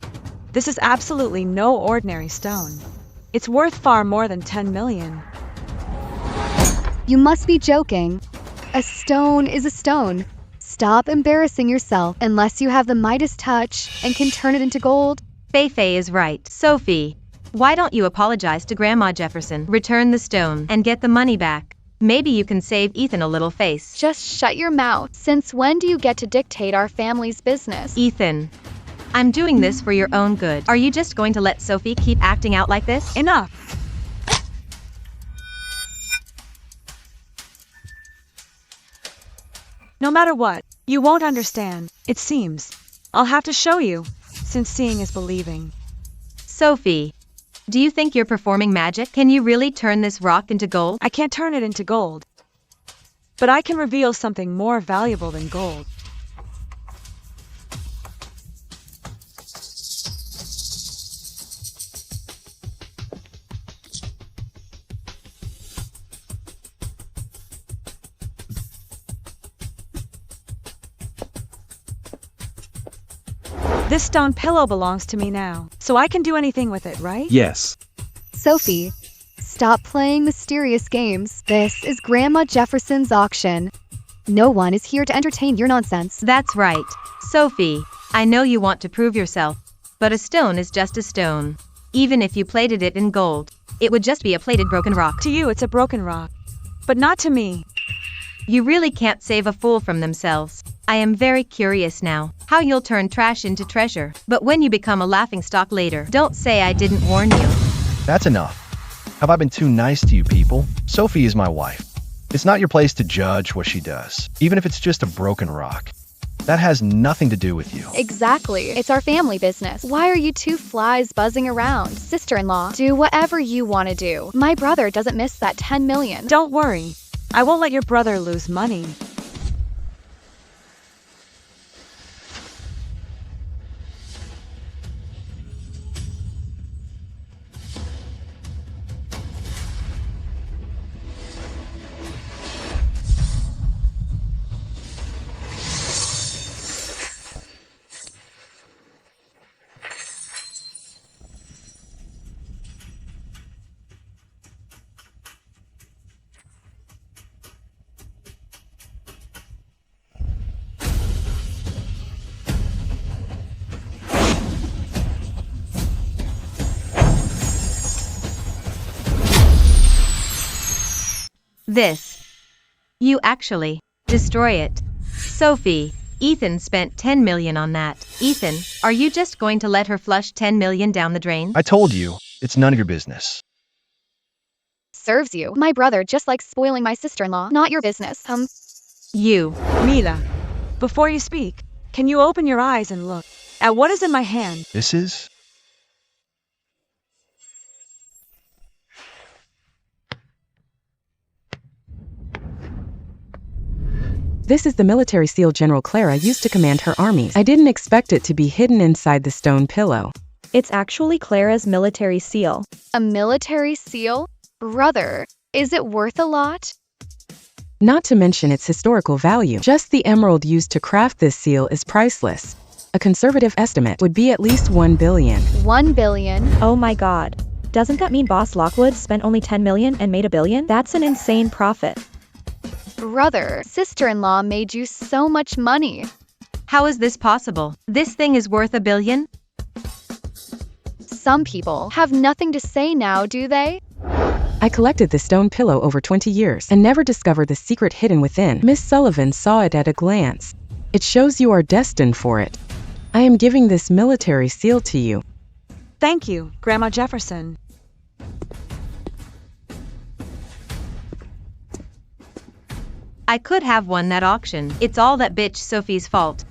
This is absolutely no ordinary stone. It's worth far more than 10 million. You must be joking. A stone is a stone. Stop embarrassing yourself unless you have the Midas touch and can turn it into gold. Fei is right. Sophie, why don't you apologize to Grandma Jefferson, return the stone, and get the money back? Maybe you can save Ethan a little face. Just shut your mouth. Since when do you get to dictate our family's business? Ethan, I'm doing this for your own good. Are you just going to let Sophie keep acting out like this? Enough! No matter what, you won't understand, it seems. I'll have to show you, since seeing is believing. Sophie, do you think you're performing magic? Can you really turn this rock into gold? I can't turn it into gold. But I can reveal something more valuable than gold. This stone pillow belongs to me now, so I can do anything with it, right? Yes. Sophie, stop playing mysterious games. This is Grandma Jefferson's auction. No one is here to entertain your nonsense. That's right. Sophie, I know you want to prove yourself, but a stone is just a stone. Even if you plated it in gold, it would just be a plated broken rock. To you, it's a broken rock, but not to me. You really can't save a fool from themselves. I am very curious now, how you'll turn trash into treasure. But when you become a laughingstock later, don't say I didn't warn you. That's enough. Have I been too nice to you people? Sophie is my wife. It's not your place to judge what she does, even if it's just a broken rock. That has nothing to do with you. Exactly. It's our family business. Why are you two flies buzzing around? Sister-in-law, do whatever you want to do. My brother doesn't miss that 10 million. Don't worry. I won't let your brother lose money. This. You actually destroy it. Sophie, Ethan spent 10 million on that. Ethan, are you just going to let her flush 10 million down the drain? I told you, it's none of your business. Serves you. My brother just likes spoiling my sister-in-law. Not your business. You. Mila, before you speak, can you open your eyes and look at what is in my hand? This is? This is the military seal General Clara used to command her armies. I didn't expect it to be hidden inside the stone pillow. It's actually Clara's military seal. A military seal? Brother, is it worth a lot? Not to mention its historical value. Just the emerald used to craft this seal is priceless. A conservative estimate would be at least 1 billion. 1 billion? Oh my god. Doesn't that mean Boss Lockwood spent only 10 million and made $1 billion? That's an insane profit. Brother, sister-in-law made you so much money. How is this possible? This thing is worth $1 billion? Some people have nothing to say now, do they? I collected the stone pillow over 20 years and never discovered the secret hidden within. Miss Sullivan saw it at a glance. It shows you are destined for it. I am giving this military seal to you. Thank you, Grandma Jefferson. I could have won that auction. It's all that bitch Sophie's fault.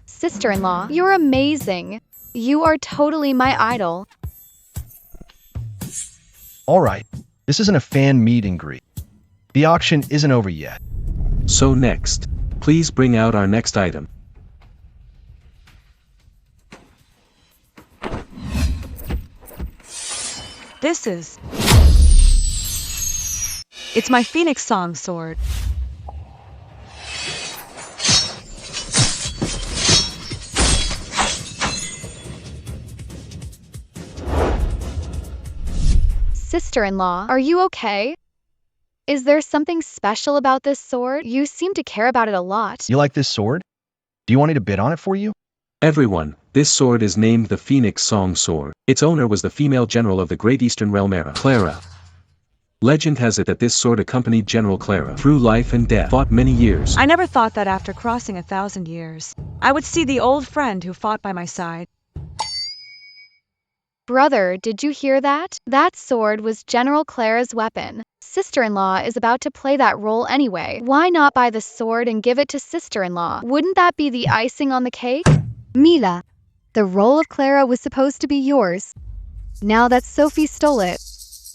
Sister-in-law, you're amazing. You are totally my idol. All right, this isn't a fan meet and greet. The auction isn't over yet. So next, please bring out our next item. This is... It's my Phoenix Song sword. Sister-in-law, are you okay? Is there something special about this sword? You seem to care about it a lot. You like this sword? Do you want me to bid on it for you? Everyone, this sword is named the Phoenix Song Sword. Its owner was the female general of the Great Eastern Realm era, Clara. Legend has it that this sword accompanied General Clara through life and death, fought many years. I never thought that after crossing 1,000 years, I would see the old friend who fought by my side. Brother, did you hear that? That sword was General Clara's weapon. Sister-in-law is about to play that role anyway. Why not buy the sword and give it to sister-in-law? Wouldn't that be the icing on the cake? Mila, the role of Clara was supposed to be yours. Now that Sophie stole it,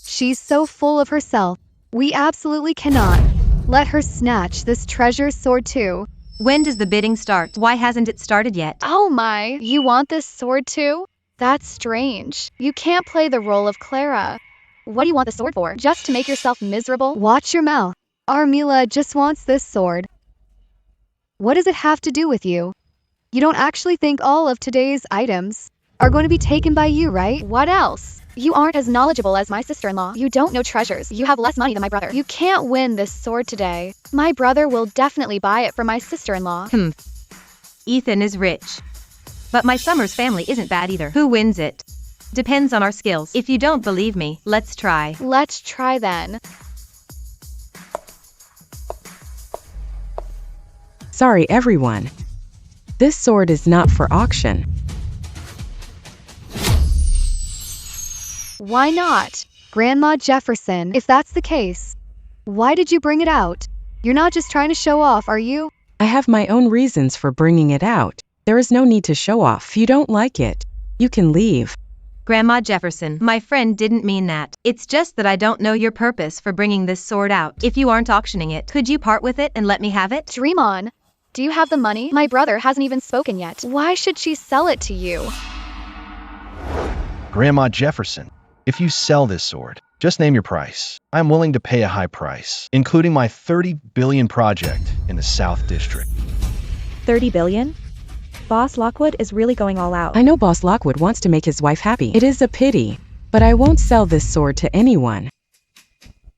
she's so full of herself. We absolutely cannot let her snatch this treasure sword too. When does the bidding start? Why hasn't it started yet? Oh my, you want this sword too? That's strange. You can't play the role of Clara. What do you want the sword for? Just to make yourself miserable? Watch your mouth. Our Mila just wants this sword. What does it have to do with you? You don't actually think all of today's items are going to be taken by you, right? What else? You aren't as knowledgeable as my sister-in-law. You don't know treasures. You have less money than my brother. You can't win this sword today. My brother will definitely buy it for my sister-in-law. Ethan is rich. But my Summers family isn't bad either. Who wins it? Depends on our skills. If you don't believe me, let's try. Let's try then. Sorry, everyone. This sword is not for auction. Why not? Grandma Jefferson, if that's the case, why did you bring it out? You're not just trying to show off, are you? I have my own reasons for bringing it out. There is no need to show off. If you don't like it, you can leave. Grandma Jefferson, my friend didn't mean that. It's just that I don't know your purpose for bringing this sword out. If you aren't auctioning it, could you part with it and let me have it? Dream on. Do you have the money? My brother hasn't even spoken yet. Why should she sell it to you? Grandma Jefferson, if you sell this sword, just name your price. I'm willing to pay a high price, including my 30 billion project in the South District. 30 billion? Boss Lockwood is really going all out. I know Boss Lockwood wants to make his wife happy. It is a pity, but I won't sell this sword to anyone.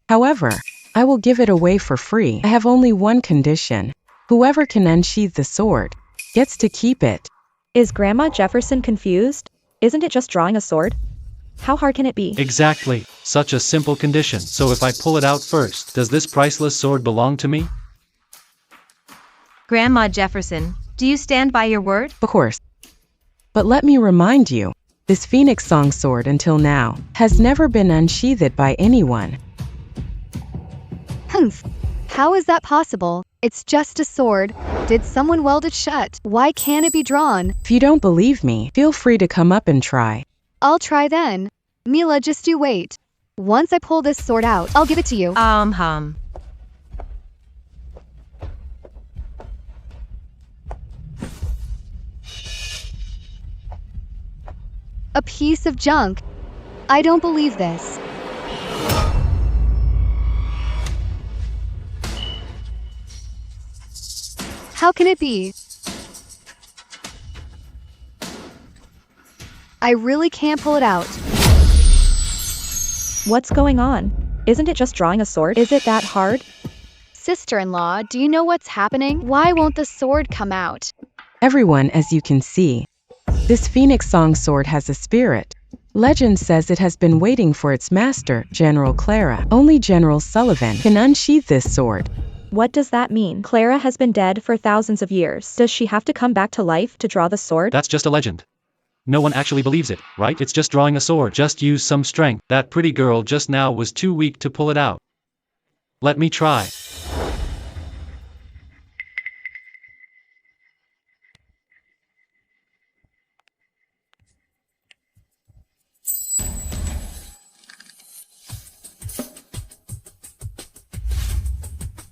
However, I will give it away for free. I have only one condition. Whoever can unsheathe the sword gets to keep it. Is Grandma Jefferson confused? Isn't it just drawing a sword? How hard can it be? Exactly. Such a simple condition. So if I pull it out first, does this priceless sword belong to me? Grandma Jefferson, do you stand by your word? Of course. But let me remind you, this Phoenix Song sword until now has never been unsheathed by anyone. Humph. How is that possible? It's just a sword. Did someone weld it shut? Why can't it be drawn? If you don't believe me, feel free to come up and try. I'll try then. Mila, just you wait. Once I pull this sword out, I'll give it to you. A piece of junk. I don't believe this. How can it be? I really can't pull it out. What's going on? Isn't it just drawing a sword? Is it that hard? Sister-in-law, do you know what's happening? Why won't the sword come out? Everyone, as you can see, this Phoenix Song sword has a spirit. Legend says it has been waiting for its master, General Clara. Only General Sullivan can unsheath this sword. What does that mean? Clara has been dead for thousands of years. Does she have to come back to life to draw the sword? That's just a legend. No one actually believes it, right? It's just drawing a sword. Just use some strength. That pretty girl just now was too weak to pull it out. Let me try.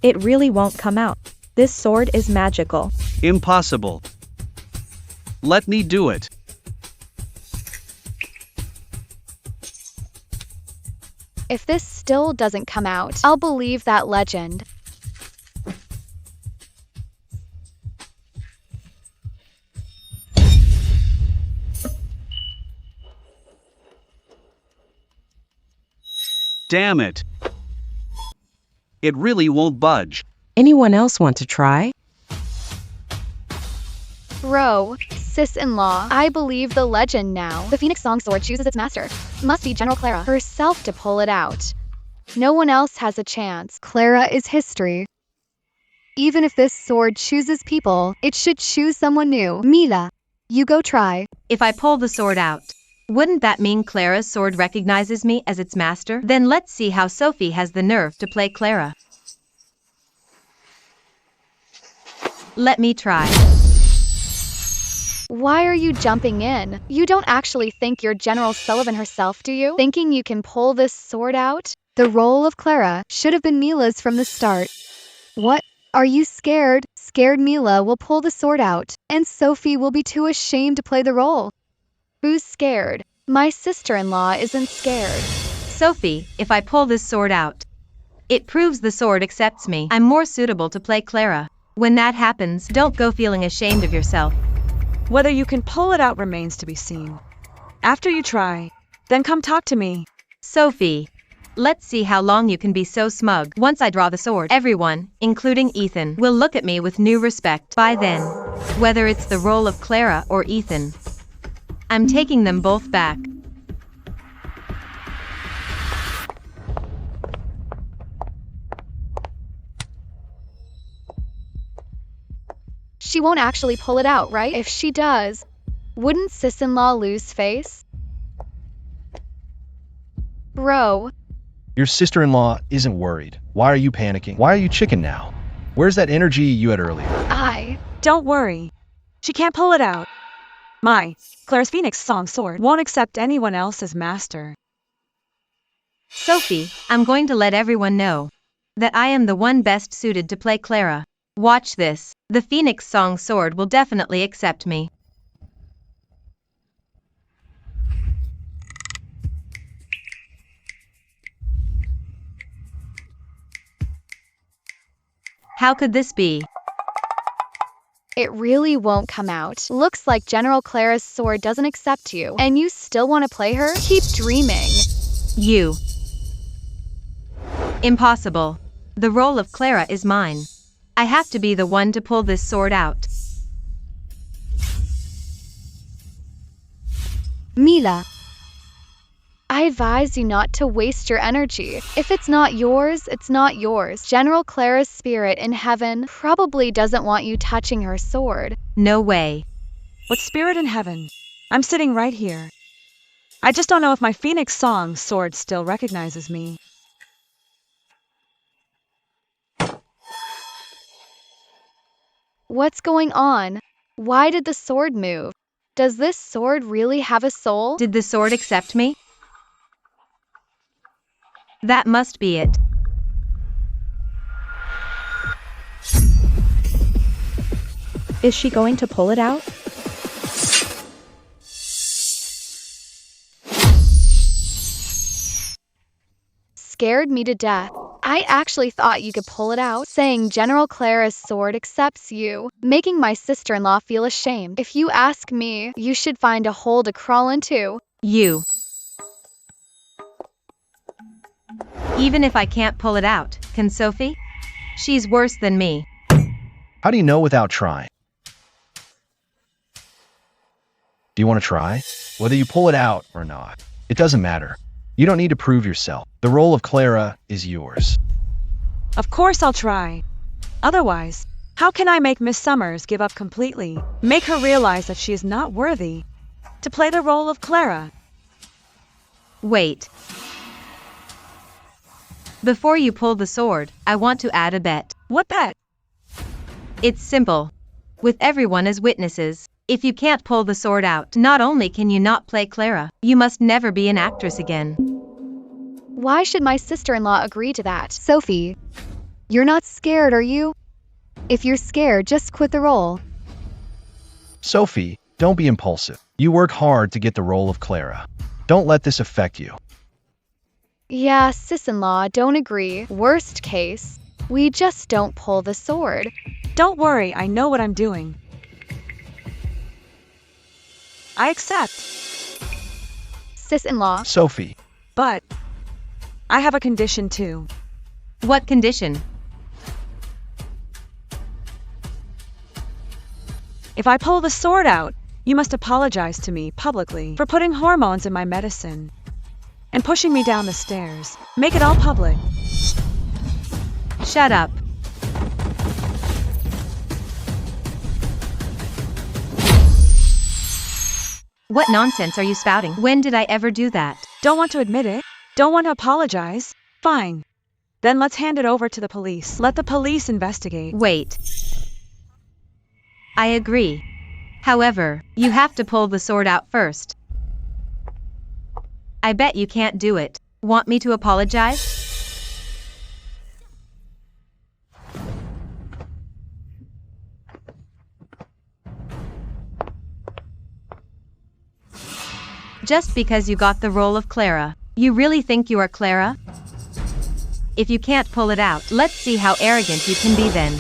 It really won't come out. This sword is magical. Impossible. Let me do it. If this still doesn't come out, I'll believe that legend. Damn it. It really won't budge. Anyone else want to try? Bro, sis-in-law, I believe the legend now. The Phoenix Song Sword chooses its master. Must be General Clara herself to pull it out. No one else has a chance. Clara is history. Even if this sword chooses people, it should choose someone new. Mila, you go try. If I pull the sword out, wouldn't that mean Clara's sword recognizes me as its master? Then let's see how Sophie has the nerve to play Clara. Let me try. Why are you jumping in? You don't actually think you're General Sullivan herself, do you? Thinking you can pull this sword out? The role of Clara should have been Mila's from the start. What? Are you scared? Scared Mila will pull the sword out, and Sophie will be too ashamed to play the role. Who's scared? My sister-in-law isn't scared. Sophie, if I pull this sword out, it proves the sword accepts me. I'm more suitable to play Clara. When that happens, don't go feeling ashamed of yourself. Whether you can pull it out remains to be seen. After you try, then come talk to me. Sophie, let's see how long you can be so smug. Once I draw the sword, everyone, including Ethan, will look at me with new respect. By then, whether it's the role of Clara or Ethan, I'm taking them both back. She won't actually pull it out, right? If she does, wouldn't sis-in-law lose face? Bro. Your sister-in-law isn't worried. Why are you panicking? Why are you chicken now? Where's that energy you had earlier? Don't worry. She can't pull it out. Clara's Phoenix Song Sword won't accept anyone else as master. Sophie, I'm going to let everyone know that I am the one best suited to play Clara. Watch this. The Phoenix Song Sword will definitely accept me. How could this be? It really won't come out. Looks like General Clara's sword doesn't accept you, and you still want to play her? Keep dreaming. You. Impossible. The role of Clara is mine. I have to be the one to pull this sword out. Mila, I advise you not to waste your energy. If it's not yours, it's not yours. General Clara's spirit in heaven probably doesn't want you touching her sword. No way. What spirit in heaven? I'm sitting right here. I just don't know if my Phoenix Song Sword still recognizes me. What's going on? Why did the sword move? Does this sword really have a soul? Did the sword accept me? That must be it. Is she going to pull it out? Scared me to death. I actually thought you could pull it out, saying General Clara's sword accepts you, making my sister-in-law feel ashamed. If you ask me, you should find a hole to crawl into. You. Even if I can't pull it out, can Sophie? She's worse than me. How do you know without trying? Do you want to try? Whether you pull it out or not, it doesn't matter. You don't need to prove yourself. The role of Clara is yours. Of course I'll try. Otherwise, how can I make Miss Summers give up completely? Make her realize that she is not worthy to play the role of Clara. Wait. Before you pull the sword, I want to add a bet. What bet? It's simple. With everyone as witnesses, if you can't pull the sword out, not only can you not play Clara, you must never be an actress again. Why should my sister-in-law agree to that? Sophie, you're not scared, are you? If you're scared, just quit the role. Sophie, don't be impulsive. You work hard to get the role of Clara. Don't let this affect you. Yeah, sis-in-law, don't agree. Worst case, we just don't pull the sword. Don't worry, I know what I'm doing. I accept. Sis-in-law. Sophie. But I have a condition too. What condition? If I pull the sword out, you must apologize to me publicly for putting hormones in my medicine and pushing me down the stairs. Make it all public. Shut up. What nonsense are you spouting? When did I ever do that? Don't want to admit it? Don't want to apologize? Fine. Then let's hand it over to the police. Let the police investigate. Wait. I agree. However, you have to pull the sword out first. I bet you can't do it. Want me to apologize? Just because you got the role of Clara, you really think you are Clara? If you can't pull it out, let's see how arrogant you can be then.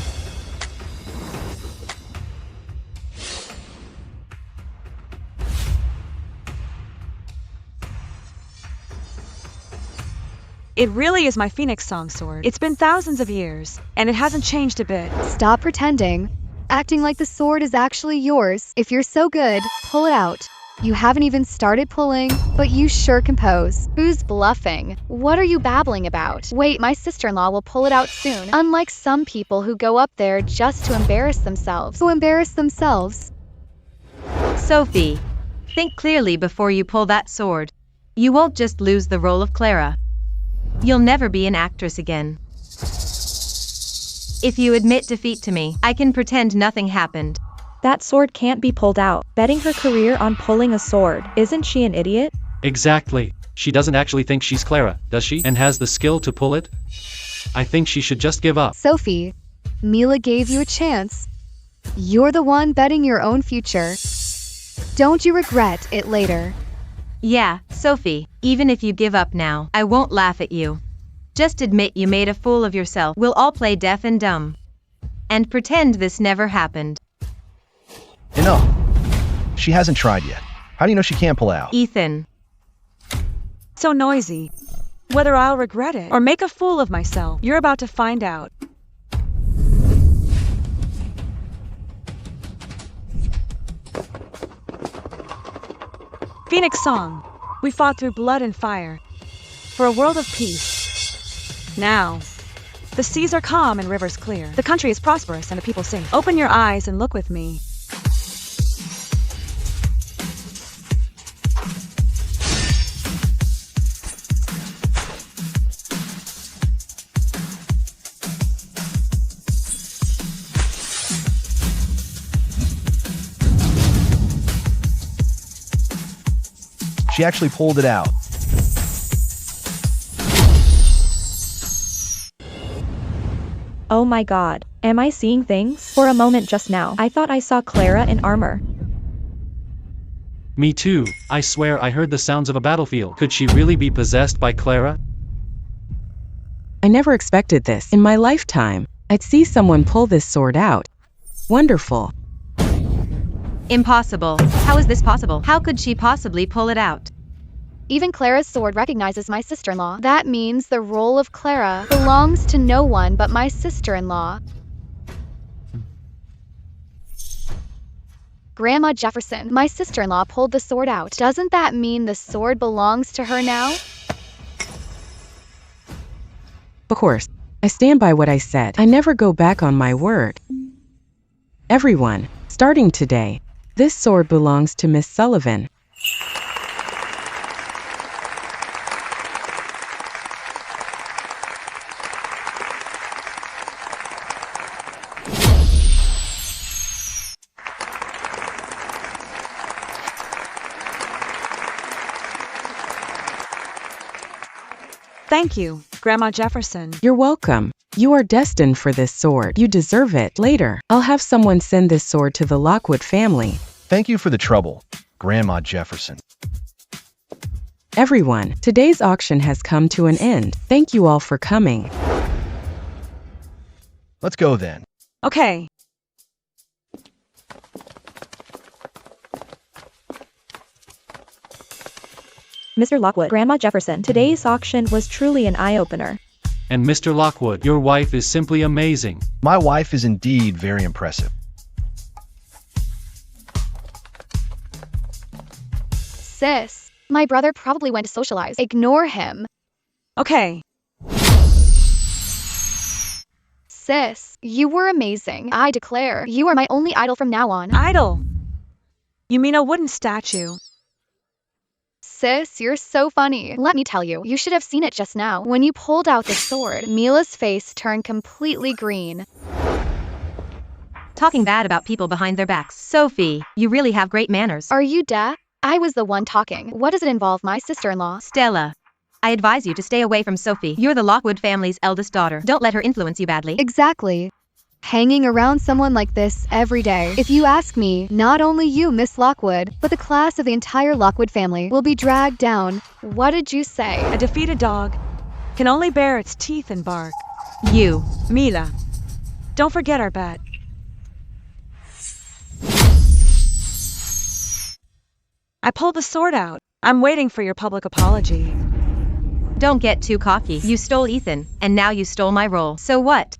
It really is my Phoenix Song sword. It's been thousands of years, and it hasn't changed a bit. Stop pretending. Acting like the sword is actually yours. If you're so good, pull it out. You haven't even started pulling, but you sure can pose. Who's bluffing? What are you babbling about? Wait, my sister-in-law will pull it out soon. Unlike some people who go up there just to embarrass themselves. Who embarrass themselves? Sophie, think clearly before you pull that sword. You won't just lose the role of Clara. You'll never be an actress again. If you admit defeat to me, I can pretend nothing happened. That sword can't be pulled out. Betting her career on pulling a sword. Isn't she an idiot? Exactly. She doesn't actually think she's Clara, does she? And has the skill to pull it? I think she should just give up. Sophie, Mila gave you a chance. You're the one betting your own future. Don't you regret it later? Yeah, Sophie, even if you give up now, I won't laugh at you. Just admit you made a fool of yourself. We'll all play deaf and dumb. And pretend this never happened. Enough. She hasn't tried yet. How do you know she can't pull out? Ethan. So noisy. Whether I'll regret it or make a fool of myself, you're about to find out. Phoenix Song. We fought through blood and fire for a world of peace. Now, the seas are calm and rivers clear. The country is prosperous and the people safe. Open your eyes and look with me. She actually pulled it out. Oh my god. Am I seeing things? For a moment just now, I thought I saw Clara in armor. Me too. I swear I heard the sounds of a battlefield. Could she really be possessed by Clara? I never expected this. In my lifetime, I'd see someone pull this sword out. Wonderful. Impossible. How is this possible? How could she possibly pull it out? Even Clara's sword recognizes my sister-in-law. That means the role of Clara belongs to no one but my sister-in-law. Grandma Jefferson, my sister-in-law pulled the sword out. Doesn't that mean the sword belongs to her now? Of course, I stand by what I said. I never go back on my word. Everyone, starting today, this sword belongs to Miss Sullivan. Thank you, Grandma Jefferson. You're welcome. You are destined for this sword. You deserve it. Later, I'll have someone send this sword to the Lockwood family. Thank you for the trouble, Grandma Jefferson. Everyone, today's auction has come to an end. Thank you all for coming. Let's go then. Okay. Mr. Lockwood, Grandma Jefferson, today's auction was truly an eye-opener. And Mr. Lockwood, your wife is simply amazing. My wife is indeed very impressive. Sis, my brother probably went to socialize. Ignore him. Okay. Sis, you were amazing. I declare, you are my only idol from now on. Idol. You mean a wooden statue? Sis, you're so funny. Let me tell you, you should have seen it just now. When you pulled out the sword, Mila's face turned completely green. Talking bad about people behind their backs. Sophie, you really have great manners. Are you deaf? I was the one talking. What does it involve, my sister-in-law? Stella, I advise you to stay away from Sophie. You're the Lockwood family's eldest daughter. Don't let her influence you badly. Exactly. Hanging around someone like this every day. If you ask me, not only you, Miss Lockwood, but the class of the entire Lockwood family will be dragged down. What did you say? A defeated dog can only bear its teeth and bark. You, Mila, don't forget our bet. I pulled the sword out. I'm waiting for your public apology. don't get too cocky. You stole Ethan, and now you stole my role. So what?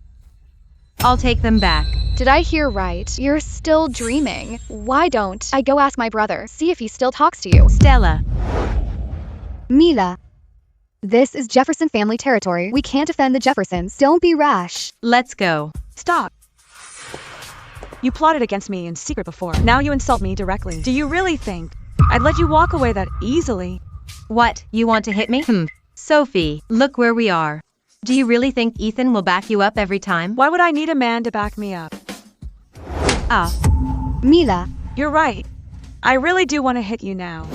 I'll take them back. Did I hear right? You're still dreaming. Why don't I go ask my brother, see if he still talks to you? Stella. Mila. This is Jefferson family territory. We can't offend the Jeffersons. Don't be rash. Let's go. Stop. You plotted against me in secret before. Now you insult me directly. Do you really think I'd let you walk away that easily? What, you want to hit me? Sophie, look where we are. Do you really think Ethan will back you up every time? Why would I need a man to back me up? Ah. Mila. You're right. I really do want to hit you now.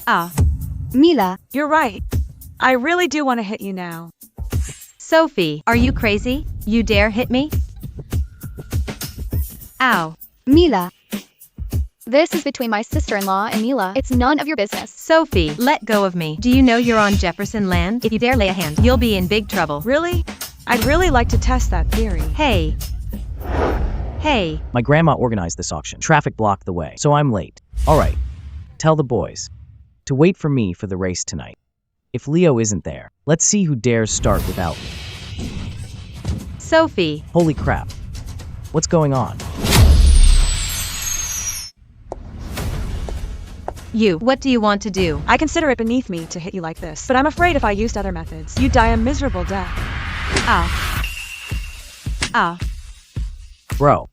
Ah. Mila. You're right. I really do want to hit you now. Sophie, are you crazy? You dare hit me? Ow. Mila. This is between my sister-in-law and Mila. It's none of your business. Sophie, let go of me. Do you know you're on Jefferson land? If you dare lay a hand, you'll be in big trouble. Really? I'd really like to test that theory. Hey. Hey. My grandma organized this auction. Traffic blocked the way, so I'm late. All right. Tell the boys to wait for me for the race tonight. If Leo isn't there, let's see who dares start without me. Sophie. Holy crap. What's going on? You, what do you want to do? I consider it beneath me to hit you like this, but I'm afraid if I used other methods, you'd die a miserable death. Ah. Ah. Bro,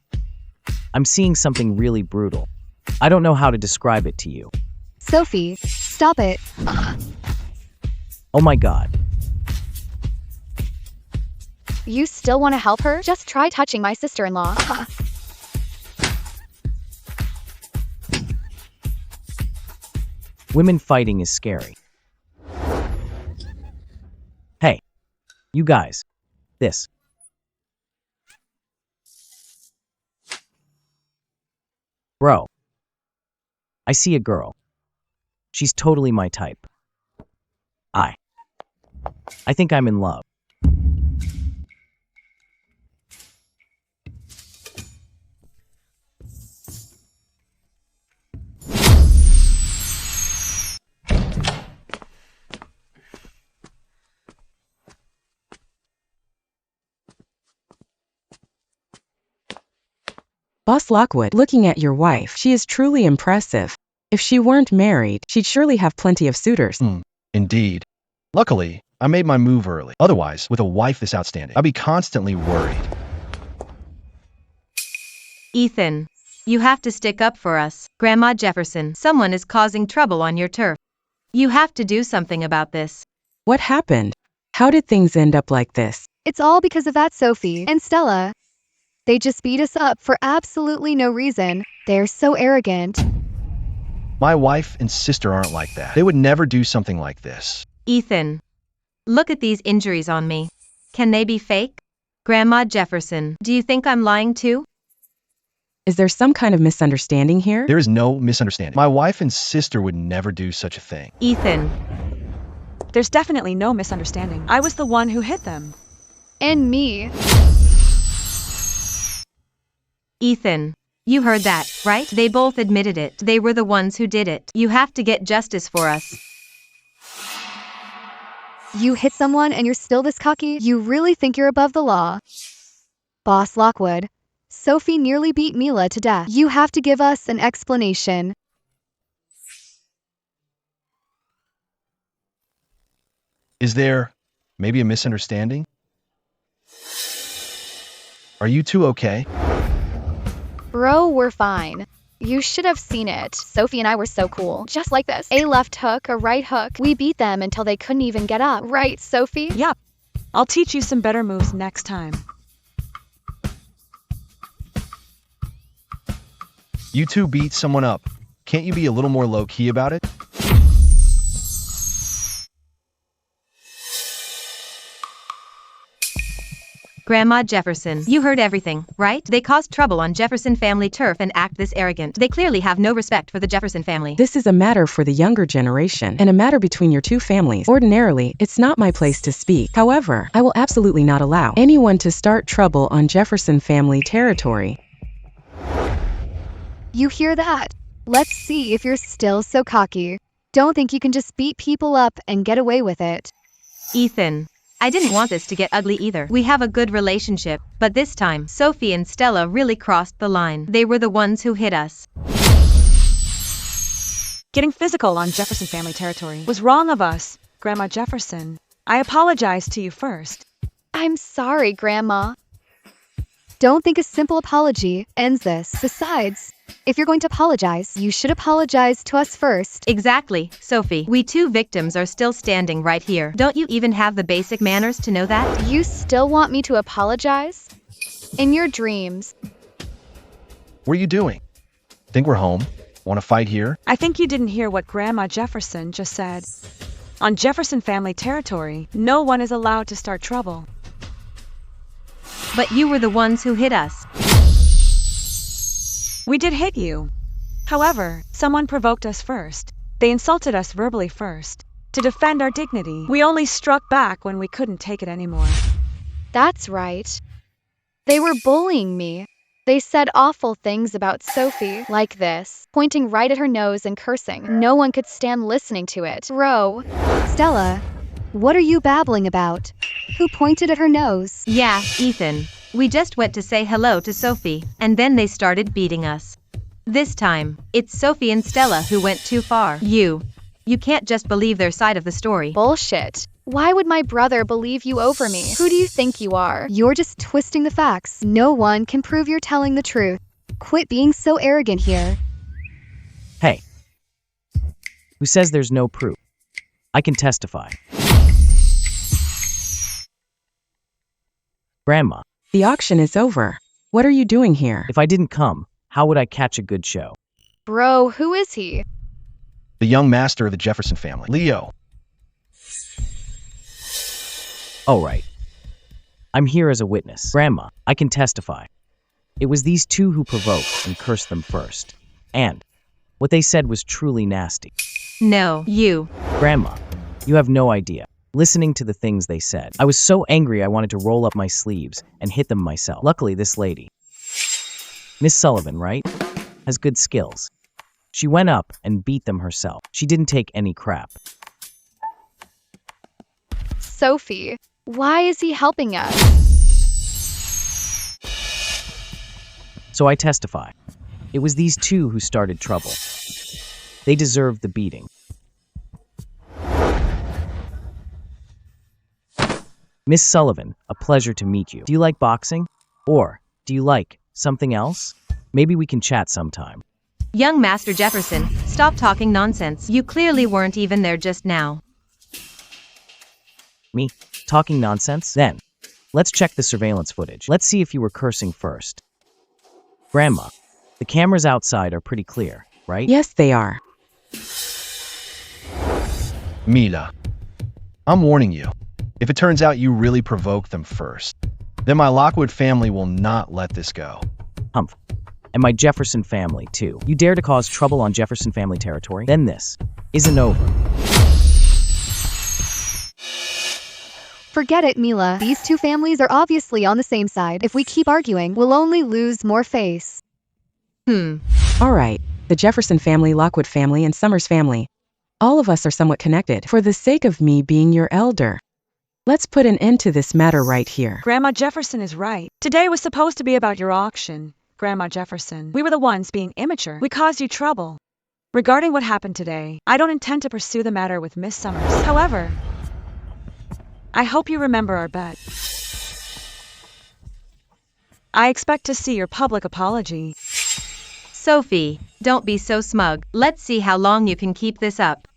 I'm seeing something really brutal. I don't know how to describe it to you. Sophie, stop it. Oh my god. You still want to help her? Just try touching my sister-in-law. Women fighting is scary. Hey, you guys. This. Bro. I see a girl. She's totally my type. I think I'm in love. Boss Lockwood, looking at your wife, she is truly impressive. If she weren't married, she'd surely have plenty of suitors. Indeed. Luckily, I made my move early. Otherwise, with a wife this outstanding, I'd be constantly worried. Ethan, you have to stick up for us. Grandma Jefferson, someone is causing trouble on your turf. You have to do something about this. What happened? How did things end up like this? It's all because of that Sophie and Stella. They just beat us up for absolutely no reason. They're so arrogant. My wife and sister aren't like that. They would never do something like this. Ethan, look at these injuries on me. Can they be fake? Grandma Jefferson, do you think I'm lying too? Is there some kind of misunderstanding here? There is no misunderstanding. My wife and sister would never do such a thing. Ethan. There's definitely no misunderstanding. I was the one who hit them. And me. Ethan, You heard that, right? They both admitted it. They were the ones who did it. You have to get justice for us. You hit someone and you're still this cocky? You really think you're above the law? Boss Lockwood, Sophie nearly beat Mila to death. You have to give us an explanation. Is there maybe a misunderstanding? Are you two okay? Bro, we're fine. You should have seen it. Sophie and I were so cool. Just like this. A left hook, a right hook. We beat them until they couldn't even get up. Right, Sophie? Yup. I'll teach you some better moves next time. You two beat someone up. Can't you be a little more low-key about it? Grandma Jefferson, you heard everything, right? They caused trouble on Jefferson family turf and act this arrogant. They clearly have no respect for the Jefferson family. This is a matter for the younger generation, and a matter between your two families. Ordinarily, it's not my place to speak. However, I will absolutely not allow anyone to start trouble on Jefferson family territory. You hear that? Let's see if you're still so cocky. Don't think you can just beat people up and get away with it. Ethan, I didn't want this to get ugly either. We have a good relationship, but this time, Sophie and Stella really crossed the line. They were the ones who hit us. Getting physical on Jefferson family territory was wrong of us, Grandma Jefferson. I apologize to you first. I'm sorry, Grandma. Don't think a simple apology ends this. Besides, if you're going to apologize, you should apologize to us first. Exactly, Sophie. We two victims are still standing right here. Don't you even have the basic manners to know that? You still want me to apologize? In your dreams. What are you doing? Think we're home? Want to fight here? I think you didn't hear what Grandma Jefferson just said. On Jefferson family territory, no one is allowed to start trouble. But you were the ones who hit us. We did hit you. However, someone provoked us first. They insulted us verbally first. To defend our dignity, we only struck back when we couldn't take it anymore. That's right. They were bullying me. They said awful things about Sophie, like this, pointing right at her nose and cursing. No one could stand listening to it. Bro. Stella, what are you babbling about? Who pointed at her nose? Yeah, Ethan. We just went to say hello to Sophie, and then they started beating us. This time, it's Sophie and Stella who went too far. You can't just believe their side of the story. Bullshit. Why would my brother believe you over me? Who do you think you are? You're just twisting the facts. No one can prove you're telling the truth. Quit being so arrogant here. Hey. Who says there's no proof? I can testify. Grandma. The auction is over. What are you doing here? If I didn't come, how would I catch a good show? Bro, who is he? The young master of the Jefferson family, Leo. Oh, right. I'm here as a witness. Grandma, I can testify. It was these two who provoked and cursed them first. And what they said was truly nasty. No, you. Grandma, you have no idea. Listening to the things they said, I was so angry I wanted to roll up my sleeves and hit them myself. Luckily, this lady, Miss Sullivan, right, has good skills. She went up and beat them herself. She didn't take any crap. Sophie, why is he helping us? So I testify. It was these two who started trouble. They deserved the beating. Miss Sullivan, a pleasure to meet you. Do you like boxing? Or do you like something else? Maybe we can chat sometime. Young Master Jefferson, stop talking nonsense. You clearly weren't even there just now. Me? Talking nonsense? Then, let's check the surveillance footage. Let's see if you were cursing first. Grandma, the cameras outside are pretty clear, right? Yes, they are. Mila, I'm warning you. If it turns out you really provoked them first, then my Lockwood family will not let this go. Humph. And my Jefferson family, too. You dare to cause trouble on Jefferson family territory? Then this isn't over. Forget it, Mila. These two families are obviously on the same side. If we keep arguing, we'll only lose more face. All right, the Jefferson family, Lockwood family, and Summers family. All of us are somewhat connected. For the sake of me being your elder, let's put an end to this matter right here. Grandma Jefferson is right. Today was supposed to be about your auction, Grandma Jefferson. We were the ones being immature. We caused you trouble. Regarding what happened today, I don't intend to pursue the matter with Miss Summers. However, I hope you remember our bet. I expect to see your public apology. Sophie, don't be so smug. Let's see how long you can keep this up.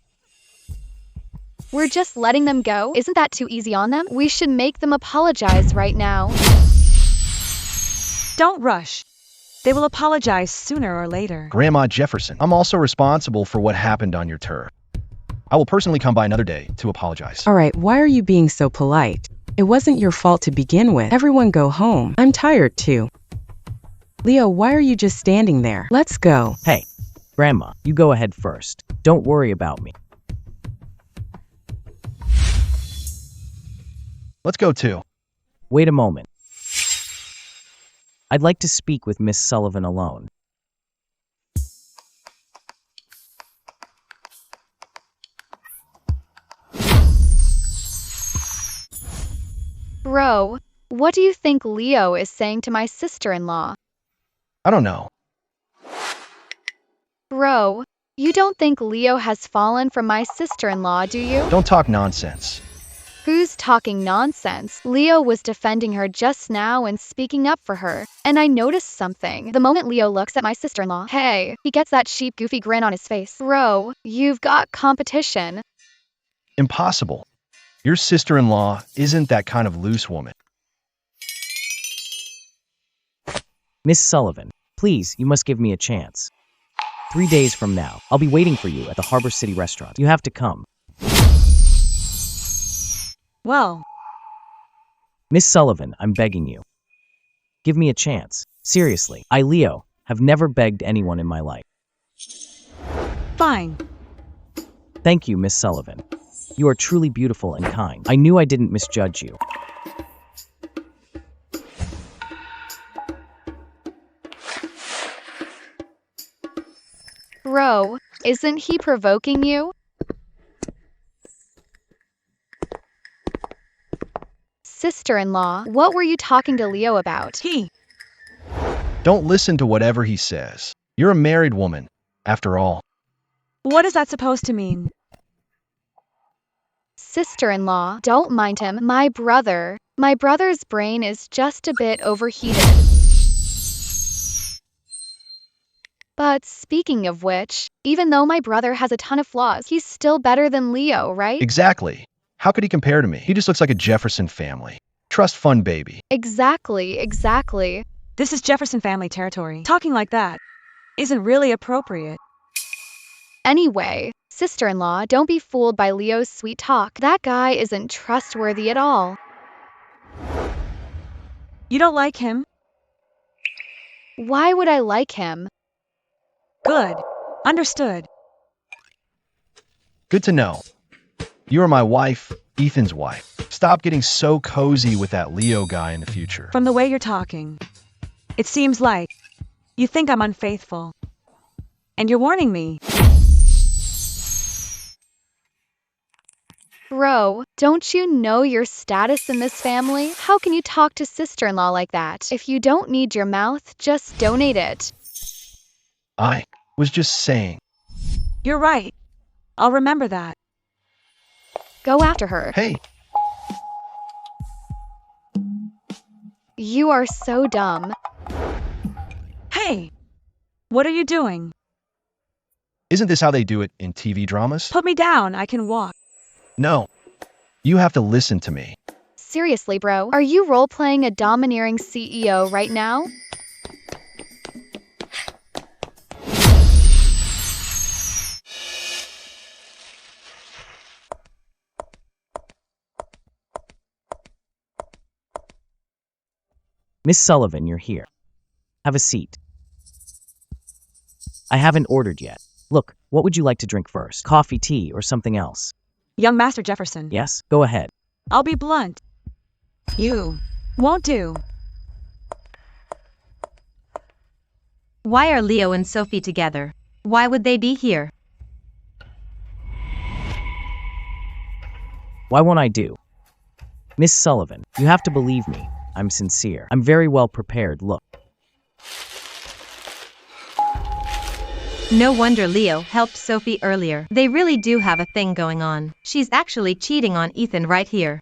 We're just letting them go? Isn't that too easy on them? We should make them apologize right now. Don't rush. They will apologize sooner or later. Grandma Jefferson, I'm also responsible for what happened on your turf. I will personally come by another day to apologize. All right, why are you being so polite? It wasn't your fault to begin with. Everyone go home. I'm tired too. Leo, why are you just standing there? Let's go. Hey, Grandma, you go ahead first. Don't worry about me. Let's go too. Wait a moment. I'd like to speak with Miss Sullivan alone. Bro, what do you think Leo is saying to my sister-in-law? I don't know. Bro, you don't think Leo has fallen from my sister-in-law, do you? Don't talk nonsense. Who's talking nonsense? Leo was defending her just now and speaking up for her. And I noticed something. The moment Leo looks at my sister-in-law, hey, he gets that sheep goofy grin on his face. Bro, you've got competition. Impossible. Your sister-in-law isn't that kind of loose woman. Miss Sullivan, please, you must give me a chance. 3 days from now, I'll be waiting for you at the Harbor City restaurant. You have to come. Well, Miss Sullivan, I'm begging you. Give me a chance. Seriously, I, Leo, have never begged anyone in my life. fine. Thank you, Miss Sullivan. You are truly beautiful and kind. I knew I didn't misjudge you. Bro, isn't he provoking you? Sister-in-law, what were you talking to Leo about? Don't listen to whatever he says. You're a married woman, after all. What is that supposed to mean? Sister-in-law, don't mind him. My brother's brain is just a bit overheated. But speaking of which, even though my brother has a ton of flaws, he's still better than Leo, right? Exactly. How could he compare to me? He just looks like a Jefferson family. Trust fund baby. Exactly. This is Jefferson family territory. Talking like that isn't really appropriate. Anyway, sister-in-law, don't be fooled by Leo's sweet talk. That guy isn't trustworthy at all. You don't like him? Why would I like him? Good. Understood. Good to know. You are my wife, Ethan's wife. Stop getting so cozy with that Leo guy in the future. From the way you're talking, it seems like you think I'm unfaithful. And you're warning me. Bro, don't you know your status in this family? How can you talk to sister-in-law like that? If you don't need your mouth, just donate it. I was just saying. You're right. I'll remember that. Go after her. Hey, You are so dumb. Hey! What are you doing? isn't this how they do it in TV dramas? Put me down, I can walk. No. You have to listen to me. Seriously, bro, are you role-playing a domineering CEO right now? Miss Sullivan, you're here. Have a seat. I haven't ordered yet. Look, what would you like to drink first? Coffee, tea, or something else? Young Master Jefferson. Yes, go ahead. I'll be blunt. You won't do. Why are Leo and Sophie together? Why would they be here? Why won't I do? Miss Sullivan, you have to believe me. I'm sincere. I'm very well prepared, look. No wonder Leo helped Sophie earlier. They really do have a thing going on. She's actually cheating on Ethan right here.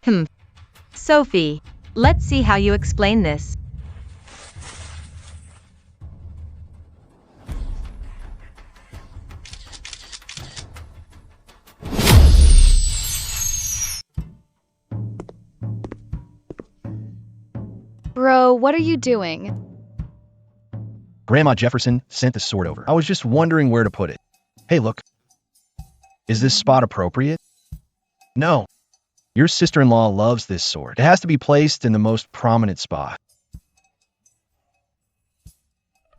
Sophie, let's see how you explain this. Bro, what are you doing? Grandma Jefferson sent the sword over. I was just wondering where to put it. Hey, look. Is this spot appropriate? No. Your sister-in-law loves this sword. It has to be placed in the most prominent spot.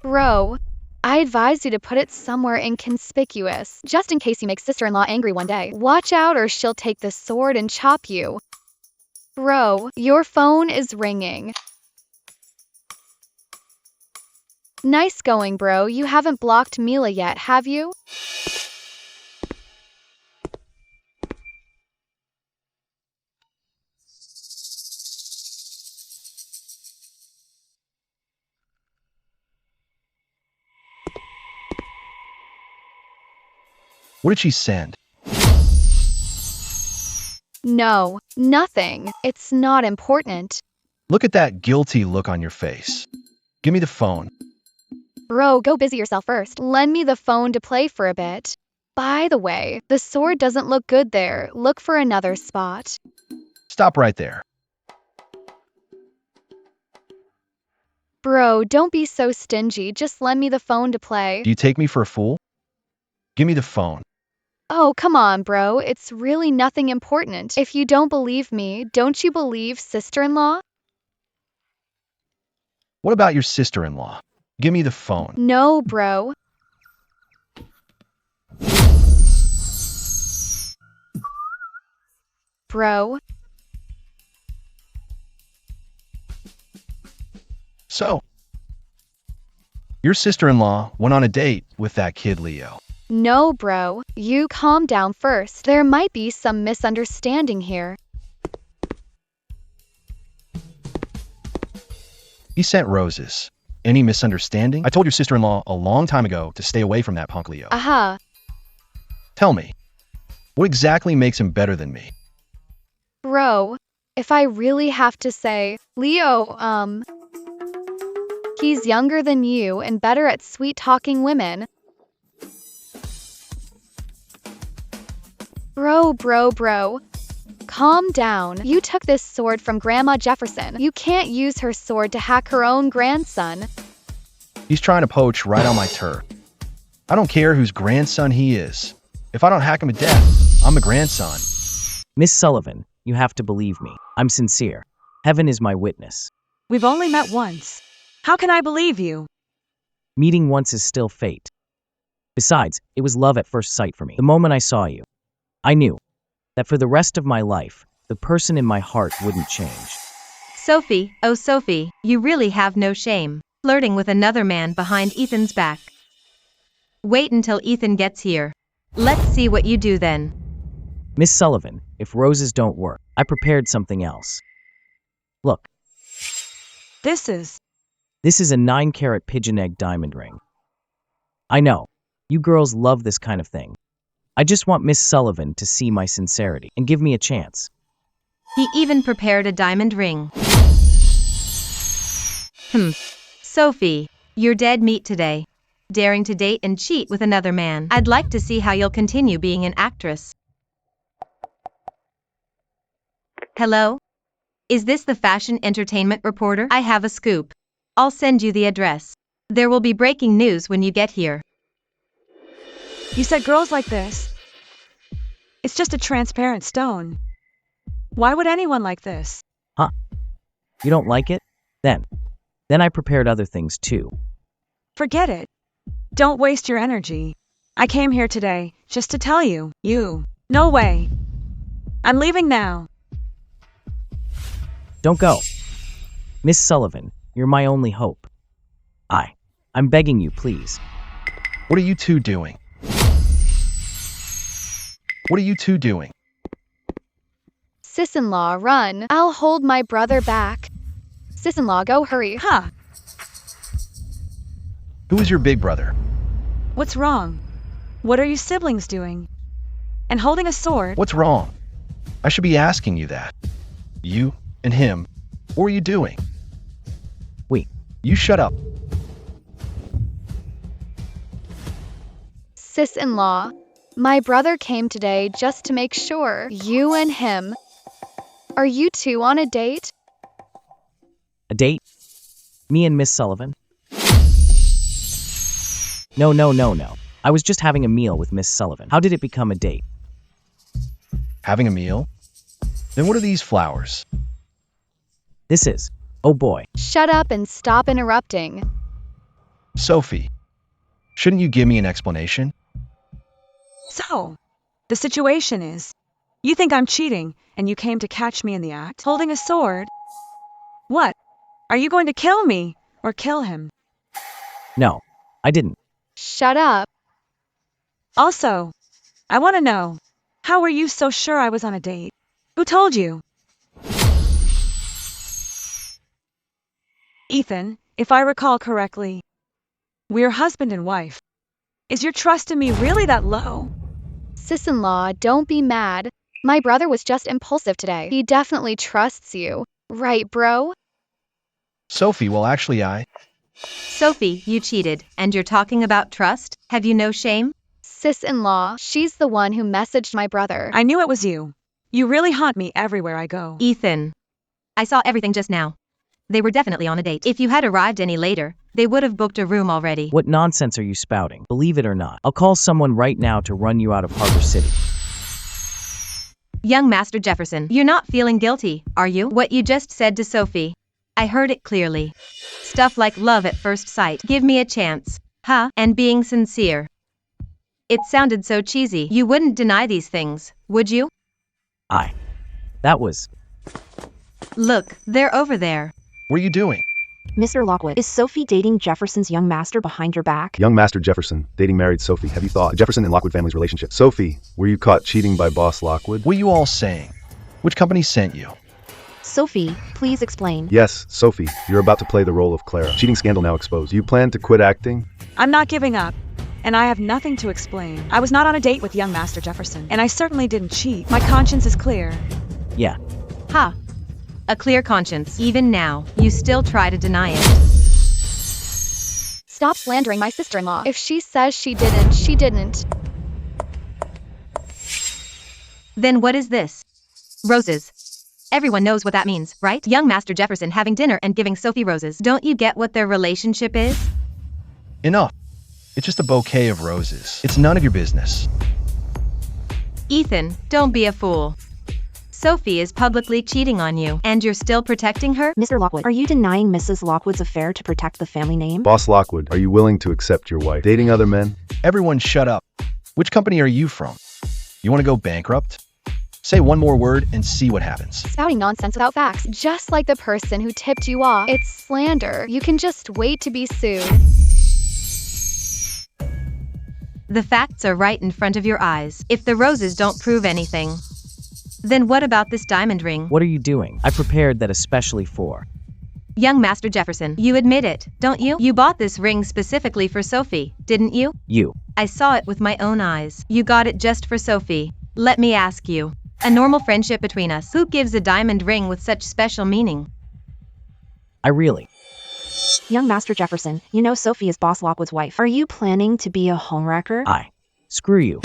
Bro, I advise you to put it somewhere inconspicuous, just in case you make sister-in-law angry one day. Watch out or she'll take the sword and chop you. Bro, your phone is ringing. Nice going, bro. You haven't blocked Mila yet, have you? What did she send? No, nothing. It's not important. Look at that guilty look on your face. Give me the phone. Bro, go busy yourself first. Lend me the phone to play for a bit. By the way, the sword doesn't look good there. Look for another spot. Stop right there. Bro, don't be so stingy. Just lend me the phone to play. Do you take me for a fool? Give me the phone. Oh, come on, bro. It's really nothing important. If you don't believe me, don't you believe sister-in-law? What about your sister-in-law? Give me the phone. No, bro. Bro. So, your sister-in-law went on a date with that kid Leo. No, bro. You calm down first. There might be some misunderstanding here. He sent roses. Any misunderstanding? I told your sister-in-law a long time ago to stay away from that punk Leo. Aha. Tell me, what exactly makes him better than me? Bro, if I really have to say, Leo, he's younger than you and better at sweet-talking women. Bro. Calm down. You took this sword from Grandma Jefferson. You can't use her sword to hack her own grandson. He's trying to poach right on my turf. I don't care whose grandson he is. If I don't hack him to death, I'm the grandson. Miss Sullivan, you have to believe me. I'm sincere. Heaven is my witness. We've only met once. How can I believe you? Meeting once is still fate. Besides, it was love at first sight for me. The moment I saw you, I knew that for the rest of my life, the person in my heart wouldn't change. Sophie, oh Sophie, you really have no shame. Flirting with another man behind Ethan's back. Wait until Ethan gets here. Let's see what you do then. Miss Sullivan, if roses don't work, I prepared something else. Look. This is a 9-carat pigeon egg diamond ring. I know, you girls love this kind of thing. I just want Miss Sullivan to see my sincerity and give me a chance. He even prepared a diamond ring. Sophie, you're dead meat today. Daring to date and cheat with another man. I'd like to see how you'll continue being an actress. Hello? Is this the fashion entertainment reporter? I have a scoop. I'll send you the address. There will be breaking news when you get here. You said girls like this. It's just a transparent stone. Why would anyone like this? Huh? You don't like it? Then I prepared other things too. Forget it. Don't waste your energy. I came here today just to tell you. No way. I'm leaving now. Don't go. Miss Sullivan, you're my only hope. I'm begging you, please. What are you two doing? What are you two doing? Sis-in-law, run. I'll hold my brother back. Sis-in-law, go hurry. Huh, Who is your big brother? what's wrong? What are you siblings doing? And holding a sword? What's wrong? I should be asking you that. You and him, what are you doing? Wait. You shut up. Sis-in-law, my brother came today just to make sure. You and him. Are you two on a date? A date? Me and Miss Sullivan? No. I was just having a meal with Miss Sullivan. How did it become a date? Having a meal? Then what are these flowers? This is. Oh boy. Shut up and stop interrupting. Sophie, shouldn't you give me an explanation? So, the situation is, you think I'm cheating, and you came to catch me in the act, holding a sword? What? Are you going to kill me, or kill him? No, I didn't. Shut up. Also, I want to know, how were you so sure I was on a date? Who told you? Ethan, if I recall correctly, we're husband and wife. Is your trust in me really that low? Sis-in-law, don't be mad. My brother was just impulsive today. He definitely trusts you. Right, bro? Sophie, well actually Sophie, you cheated, and you're talking about trust? Have you no shame? Sis-in-law, she's the one who messaged my brother. I knew it was you. You really haunt me everywhere I go. Ethan. I saw everything just now. They were definitely on a date. If you had arrived any later, they would have booked a room already. What nonsense are you spouting? Believe it or not, I'll call someone right now to run you out of Harbor City. Young Master Jefferson, you're not feeling guilty, are you? What you just said to Sophie. I heard it clearly. Stuff like love at first sight. Give me a chance. Huh? And being sincere. It sounded so cheesy. You wouldn't deny these things, would you? That was. Look, they're over there. What are you doing? Mr. Lockwood, is Sophie dating Jefferson's young master behind your back? Young Master Jefferson, dating married Sophie. Have you thought the Jefferson and Lockwood family's relationship? Sophie, were you caught cheating by boss Lockwood? What are you all saying? Which company sent you? Sophie, please explain. Yes, Sophie, you're about to play the role of Clara. Cheating scandal now exposed. You plan to quit acting? I'm not giving up, and I have nothing to explain. I was not on a date with young Master Jefferson, and I certainly didn't cheat. My conscience is clear. Yeah. Ha! A clear conscience. Even now, you still try to deny it. Stop slandering my sister-in-law. If she says she didn't, she didn't. Then what is this? Roses. Everyone knows what that means, right? Young Master Jefferson having dinner and giving Sophie roses. Don't you get what their relationship is? Enough. It's just a bouquet of roses. It's none of your business. Ethan, don't be a fool. Sophie is publicly cheating on you, and you're still protecting her? Mr. Lockwood, are you denying Mrs. Lockwood's affair to protect the family name? Boss Lockwood, are you willing to accept your wife dating other men? Everyone shut up. Which company are you from? You want to go bankrupt? Say one more word and see what happens. Spouting nonsense without facts, just like the person who tipped you off. It's slander. You can just wait to be sued. The facts are right in front of your eyes. If the roses don't prove anything, then what about this diamond ring? What are you doing? I prepared that especially for. Young Master Jefferson, you admit it, don't you? You bought this ring specifically for Sophie, didn't you? You. I saw it with my own eyes. You got it just for Sophie. Let me ask you. A normal friendship between us. Who gives a diamond ring with such special meaning? I really. Young Master Jefferson, you know Sophie is Boss Lockwood's wife. Are you planning to be a homewrecker? Screw you.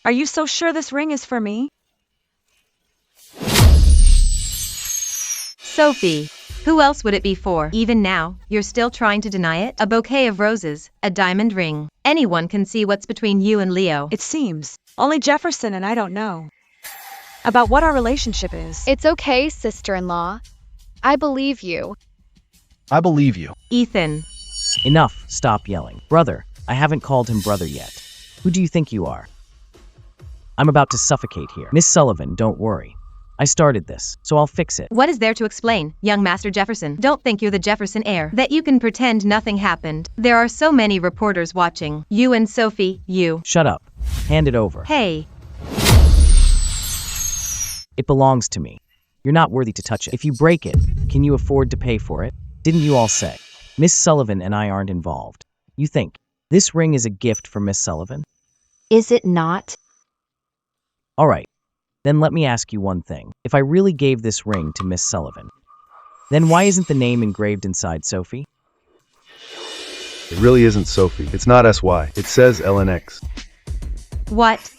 Are you so sure this ring is for me? Sophie. Who else would it be for? Even now, you're still trying to deny it? A bouquet of roses, a diamond ring. Anyone can see what's between you and Leo. It seems. Only Jefferson and I don't know about what our relationship is. It's okay, sister-in-law. I believe you. I believe you. Ethan. Enough. Stop yelling. Brother. I haven't called him brother yet. Who do you think you are? I'm about to suffocate here. Miss Sullivan, don't worry. I started this, so I'll fix it. What is there to explain, young Master Jefferson? Don't think you're the Jefferson heir, that you can pretend nothing happened. There are so many reporters watching. You and Sophie, you. Shut up. Hand it over. Hey. It belongs to me. You're not worthy to touch it. If you break it, can you afford to pay for it? Didn't you all say? Miss Sullivan and I aren't involved. You think this ring is a gift for Miss Sullivan? Is it not? All right. Then let me ask you one thing. If I really gave this ring to Miss Sullivan, then why isn't the name engraved inside Sophie? It really isn't Sophie. It's not SY. It says LNX. What?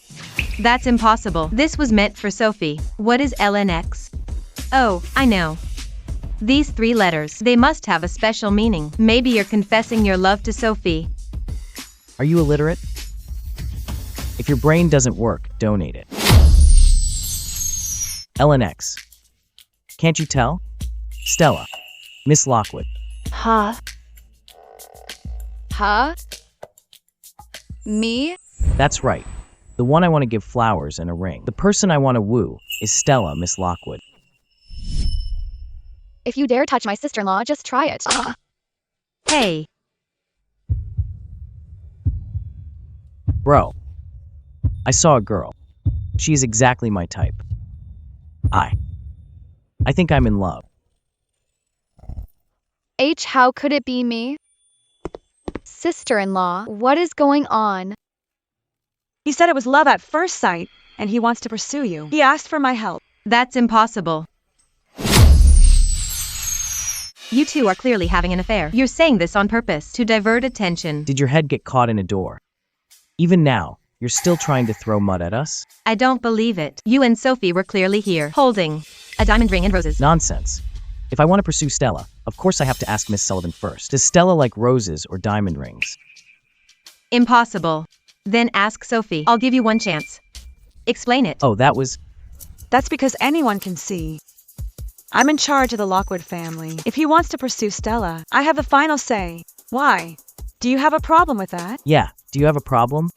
That's impossible. This was meant for Sophie. What is LNX? Oh, I know. These 3 letters, they must have a special meaning. Maybe you're confessing your love to Sophie. Are you illiterate? If your brain doesn't work, donate it. LNX. Can't you tell? Stella. Miss Lockwood. Huh? Huh? Me? That's right. The one I want to give flowers and a ring. The person I want to woo is Stella, Miss Lockwood. If you dare touch my sister-in-law, just try it. Hey. Bro. I saw a girl. She is exactly my type. I think I'm in love. H, how could it be me? Sister-in-law, what is going on? He said it was love at first sight, and he wants to pursue you. He asked for my help. That's impossible. You two are clearly having an affair. You're saying this on purpose, to divert attention. Did your head get caught in a door? Even now, you're still trying to throw mud at us? I don't believe it. You and Sophie were clearly here, holding a diamond ring and roses. Nonsense. If I want to pursue Stella, of course I have to ask Miss Sullivan first. Does Stella like roses or diamond rings? Impossible. Then ask Sophie. I'll give you one chance. Explain it. Oh, That's because anyone can see. I'm in charge of the Lockwood family. If he wants to pursue Stella, I have the final say. Why? Do you have a problem with that? Yeah. Do you have a problem?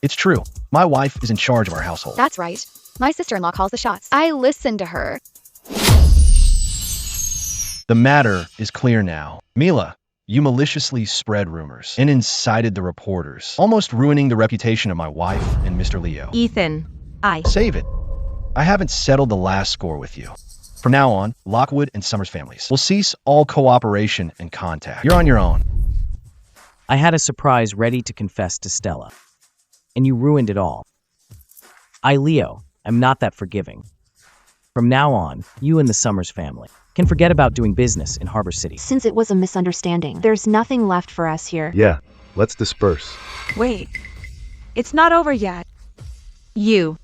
It's true. My wife is in charge of our household. That's right. My sister-in-law calls the shots. I listen to her. The matter is clear now. Mila, you maliciously spread rumors and incited the reporters, almost ruining the reputation of my wife and Mr. Leo. Ethan, Save it. I haven't settled the last score with you. From now on, Lockwood and Summers families will cease all cooperation and contact. You're on your own. I had a surprise ready to confess to Stella. And you ruined it all. Leo, I'm not that forgiving. From now on, you and the Summers family can forget about doing business in Harbor City. Since it was a misunderstanding, there's nothing left for us here. Yeah, let's disperse. Wait. It's not over yet. You.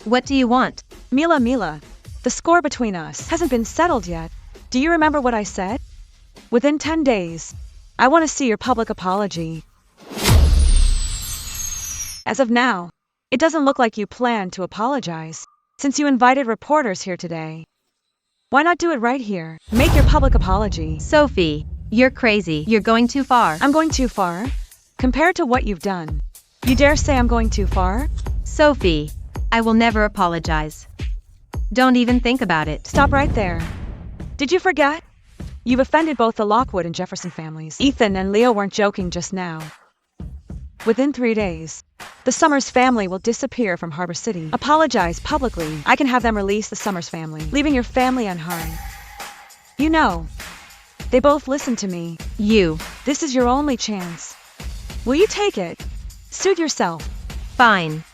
What do you want? Mila, the score between us hasn't been settled yet. Do you remember what I said? Within 10 days, I want to see your public apology. As of now, it doesn't look like you plan to apologize, since you invited reporters here today. Why not do it right here? Make your public apology. Sophie, you're crazy. You're going too far. I'm going too far? Compared to what you've done, you dare say I'm going too far? Sophie, I will never apologize. Don't even think about it. Stop right there. Did you forget? You've offended both the Lockwood and Jefferson families. Ethan and Leo weren't joking just now. Within 3 days, the Summers family will disappear from Harbor City. Apologize publicly. I can have them release the Summers family, leaving your family unharmed. You know, they both listen to me. This is your only chance. Will you take it? Suit yourself. Fine.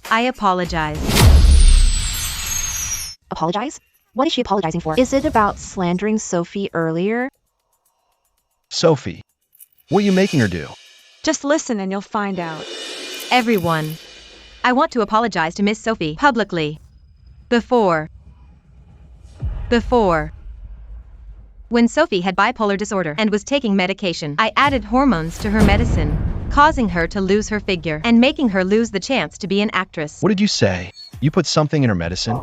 I apologize. Apologize? What is she apologizing for? Is it about slandering Sophie earlier? Sophie, what are you making her do? Just listen and you'll find out. Everyone. I want to apologize to Miss Sophie publicly. Before. When Sophie had bipolar disorder and was taking medication, I added hormones to her medicine, causing her to lose her figure and making her lose the chance to be an actress. What did you say? You put something in her medicine?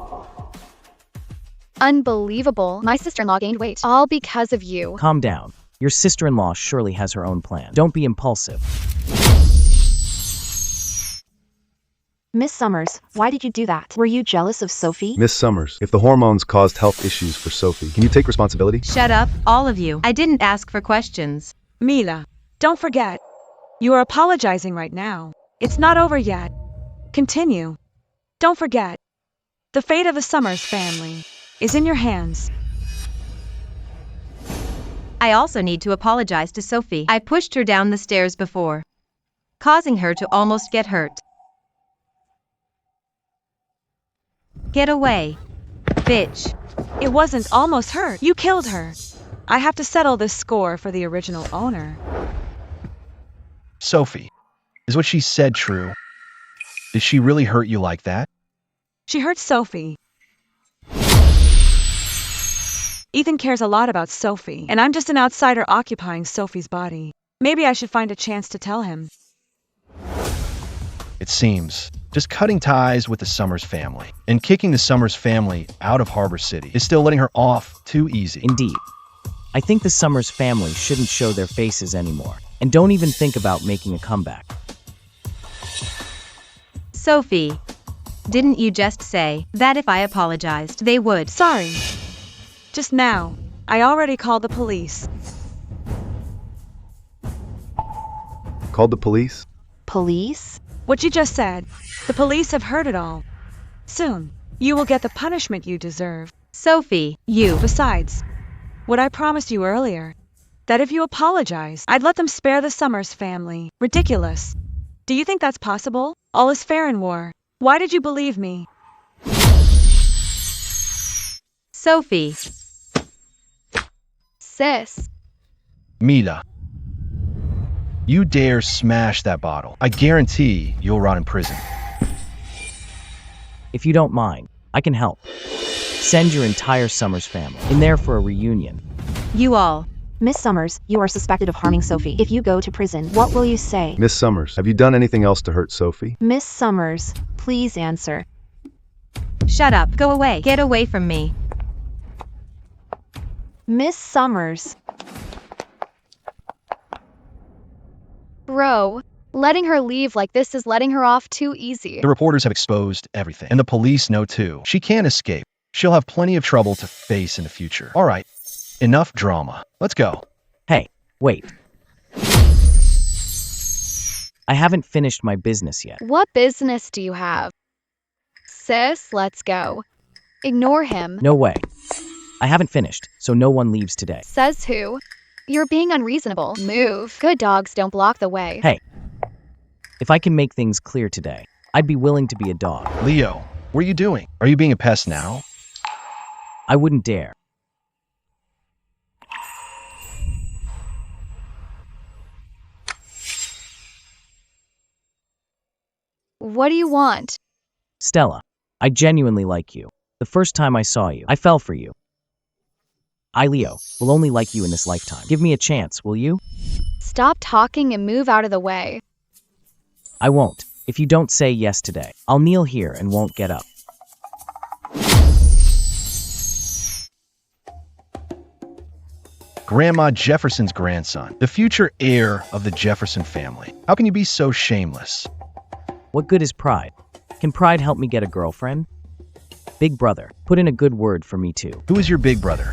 Unbelievable. My sister-in-law gained weight. All because of you. Calm down. Your sister-in-law surely has her own plan. Don't be impulsive. Miss Summers, why did you do that? Were you jealous of Sophie? Miss Summers, if the hormones caused health issues for Sophie, can you take responsibility? Shut up, all of you. I didn't ask for questions. Mila, don't forget. You are apologizing right now. It's not over yet. Continue. Don't forget. The fate of the Summers family is in your hands. I also need to apologize to Sophie. I pushed her down the stairs before, causing her to almost get hurt. Get away, bitch. It wasn't almost hurt. You killed her. I have to settle this score for the original owner. Sophie, is what she said true? Did she really hurt you like that? She hurt Sophie. Ethan cares a lot about Sophie, and I'm just an outsider occupying Sophie's body. Maybe I should find a chance to tell him. It seems just cutting ties with the Summers family and kicking the Summers family out of Harbor City is still letting her off too easy. Indeed. I think the Summers family shouldn't show their faces anymore, and don't even think about making a comeback. Sophie, didn't you just say that if I apologized, they would? Sorry. Just now, I already called the police. Called the police? Police? What you just said. The police have heard it all. Soon, you will get the punishment you deserve. Sophie, you. Besides, what I promised you earlier, that if you apologize, I'd let them spare the Summers family. Ridiculous. Do you think that's possible? All is fair in war. Why did you believe me? Sophie. Sis. Mila, you dare smash that bottle, I guarantee you'll rot in prison. If you don't mind, I can help. Send your entire Summers family in there for a reunion. You all. Miss Summers, you are suspected of harming Sophie. If you go to prison, what will you say? Miss Summers, have you done anything else to hurt Sophie? Miss Summers, please answer. Shut up. Go away. Get away from me. Miss Summers. Bro, letting her leave like this is letting her off too easy. The reporters have exposed everything, and the police know too. She can't escape. She'll have plenty of trouble to face in the future. All right, enough drama. Let's go. Hey, wait. I haven't finished my business yet. What business do you have? Sis, let's go. Ignore him. No way. I haven't finished, so no one leaves today. Says who? You're being unreasonable. Move. Good dogs don't block the way. Hey, if I can make things clear today, I'd be willing to be a dog. Leo, what are you doing? Are you being a pest now? I wouldn't dare. What do you want? Stella, I genuinely like you. The first time I saw you, I fell for you. I, Leo, will only like you in this lifetime. Give me a chance, will you? Stop talking and move out of the way. I won't. If you don't say yes today, I'll kneel here and won't get up. Grandma Jefferson's grandson, the future heir of the Jefferson family. How can you be so shameless? What good is pride? Can pride help me get a girlfriend? Big brother, put in a good word for me too. Who is your big brother?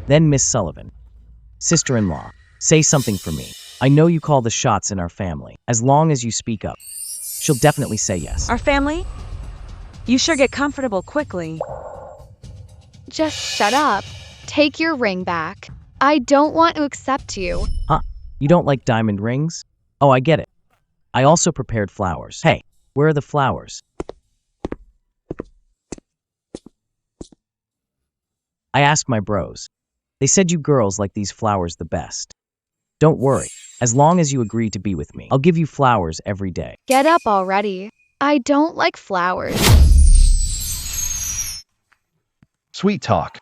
Then Miss Sullivan. Sister-in-law, say something for me. I know you call the shots in our family. As long as you speak up, she'll definitely say yes. Our family? You sure get comfortable quickly. Just shut up. Take your ring back. I don't want to accept you. Huh? You don't like diamond rings? Oh, I get it. I also prepared flowers. Hey, where are the flowers? I asked my bros. They said you girls like these flowers the best. Don't worry. As long as you agree to be with me, I'll give you flowers every day. Get up already. I don't like flowers. Sweet talk.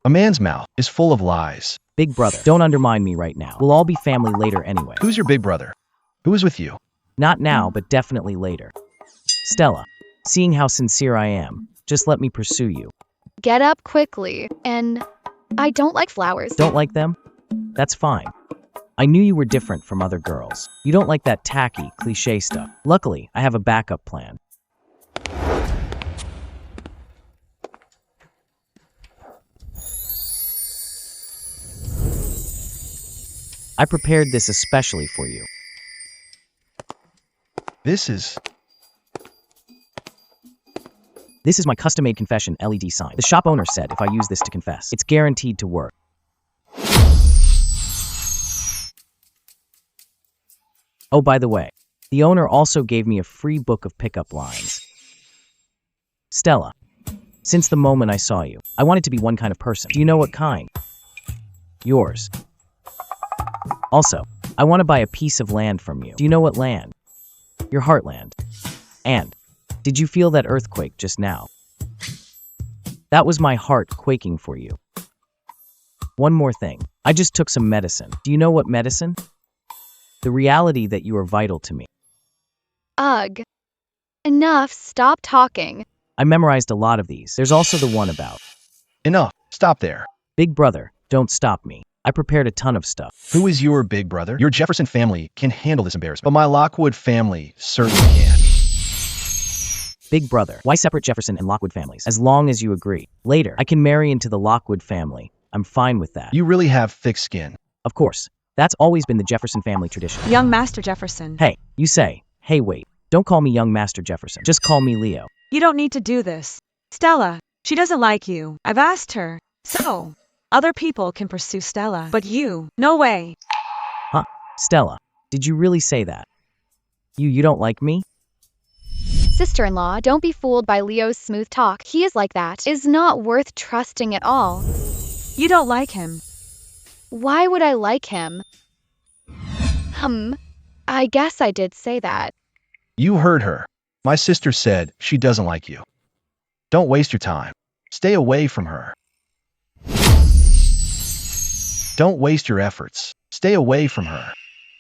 A man's mouth is full of lies. Big brother, don't undermine me right now. We'll all be family later anyway. Who's your big brother? Who is with you? Not now, but definitely later. Stella, seeing how sincere I am, just let me pursue you. Get up quickly. And I don't like flowers. Don't like them? That's fine. I knew you were different from other girls. You don't like that tacky, cliche stuff. Luckily, I have a backup plan. I prepared this especially for you. This is my custom-made confession LED sign. The shop owner said if I use this to confess, it's guaranteed to work. Oh, by the way, the owner also gave me a free book of pickup lines. Stella, since the moment I saw you, I wanted to be one kind of person. Do you know what kind? Yours. Also, I want to buy a piece of land from you. Do you know what land? Your heartland. And, did you feel that earthquake just now? That was my heart quaking for you. One more thing. I just took some medicine. Do you know what medicine? The reality that you are vital to me. Ugh. Enough, stop talking. I memorized a lot of these. There's also the one about enough. Stop there. Big brother, don't stop me. I prepared a ton of stuff. Who is your big brother? Your Jefferson family can handle this embarrassment, but my Lockwood family certainly can't. Big brother, why separate Jefferson and Lockwood families? As long as you agree. Later, I can marry into the Lockwood family. I'm fine with that. You really have thick skin. Of course. That's always been the Jefferson family tradition. Young Master Jefferson. Hey, you say. Hey, wait. Don't call me young Master Jefferson. Just call me Leo. You don't need to do this. Stella, she doesn't like you. I've asked her. So, other people can pursue Stella, but you, no way. Huh? Stella, did you really say that? You don't like me? Sister-in-law, don't be fooled by Leo's smooth talk. He is like that. Is not worth trusting at all. You don't like him. Why would I like him? I guess I did say that. You heard her. My sister said she doesn't like you. Don't waste your time. Stay away from her. Don't waste your efforts. Stay away from her.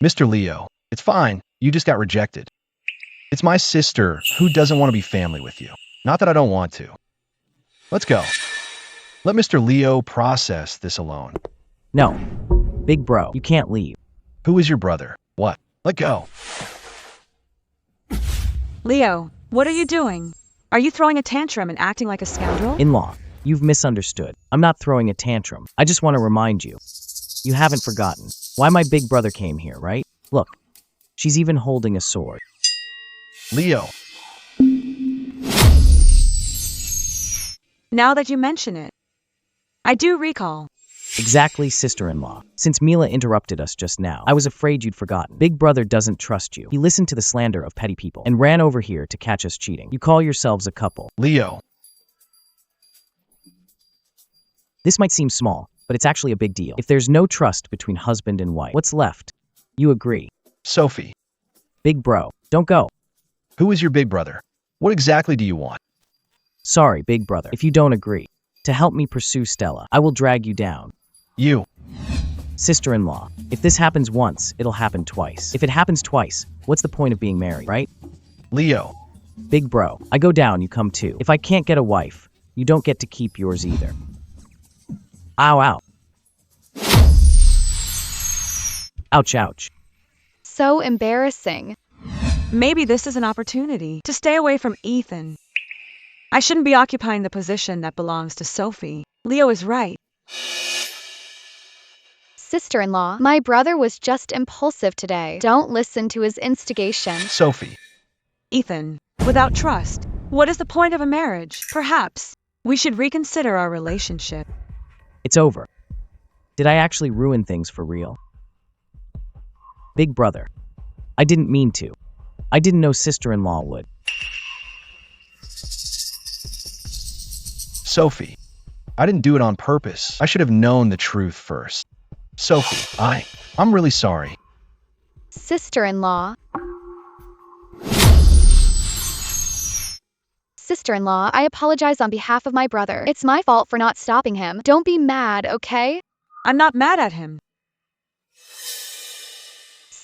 Mr. Leo, it's fine. You just got rejected. It's my sister who doesn't want to be family with you. Not that I don't want to. Let's go. Let Mr. Leo process this alone. No. Big bro, you can't leave. Who is your brother? What? Let go. Leo, what are you doing? Are you throwing a tantrum and acting like a scoundrel? In-law, you've misunderstood. I'm not throwing a tantrum. I just want to remind you. You haven't forgotten why my big brother came here, right? Look, she's even holding a sword. Leo. Now that you mention it, I do recall. Exactly, sister-in-law. Since Mila interrupted us just now, I was afraid you'd forgotten. Big brother doesn't trust you. He listened to the slander of petty people and ran over here to catch us cheating. You call yourselves a couple. Leo. This might seem small, but it's actually a big deal. If there's no trust between husband and wife, what's left? You agree. Sophie. Big bro, don't go. Who is your big brother? What exactly do you want? Sorry, big brother, if you don't agree. To help me pursue Stella, I will drag you down. You. Sister-in-law, if this happens once, it'll happen twice. If it happens twice, what's the point of being married, right? Leo. Big bro, I go down, you come too. If I can't get a wife, you don't get to keep yours either. Ow, ow. Ouch, ouch. So embarrassing. Maybe this is an opportunity to stay away from Ethan. I shouldn't be occupying the position that belongs to Sophie. Leo is right. Sister-in-law, my brother was just impulsive today. Don't listen to his instigation. Sophie. Ethan, without trust, what is the point of a marriage? Perhaps we should reconsider our relationship. It's over. Did I actually ruin things for real? Big brother, I didn't mean to. I didn't know sister-in-law would. Sophie, I didn't do it on purpose. I should have known the truth first. Sophie, I'm really sorry. Sister-in-law. Sister-in-law, I apologize on behalf of my brother. It's my fault for not stopping him. Don't be mad, okay? I'm not mad at him.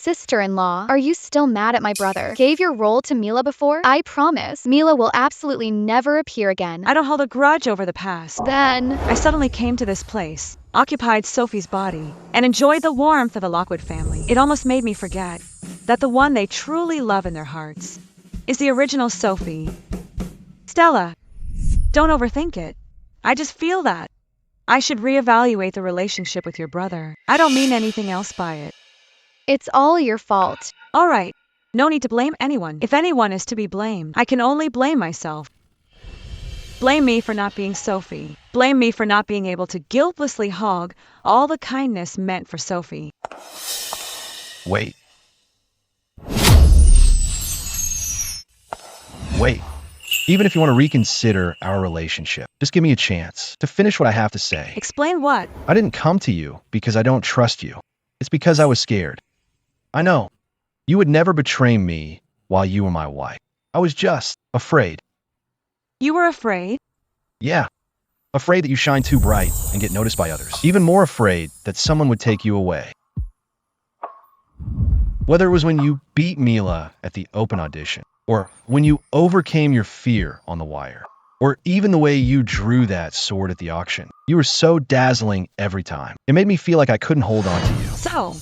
sister-in-law. Are you still mad at my brother? Gave your role to Mila before? I promise, Mila will absolutely never appear again. I don't hold a grudge over the past. Then, I suddenly came to this place, occupied Sophie's body, and enjoyed the warmth of the Lockwood family. It almost made me forget that the one they truly love in their hearts is the original Sophie. Stella, don't overthink it. I just feel that I should reevaluate the relationship with your brother. I don't mean anything else by it. it's all your fault. All right, no need to blame anyone. If anyone is to be blamed, I can only blame myself. Blame me for not being Sophie. Blame me for not being able to guiltlessly hog all the kindness meant for Sophie. Wait. Wait. Even if you want to reconsider our relationship, just give me a chance to finish what I have to say. Explain what? I didn't come to you because I don't trust you. It's because I was scared. I know. You would never betray me while you were my wife. I was just afraid. You were afraid? Yeah. Afraid that you shine too bright and get noticed by others. Even more afraid that someone would take you away. Whether it was when you beat Mila at the open audition, or when you overcame your fear on the wire, or even the way you drew that sword at the auction. You were so dazzling every time. It made me feel like I couldn't hold on to you. So,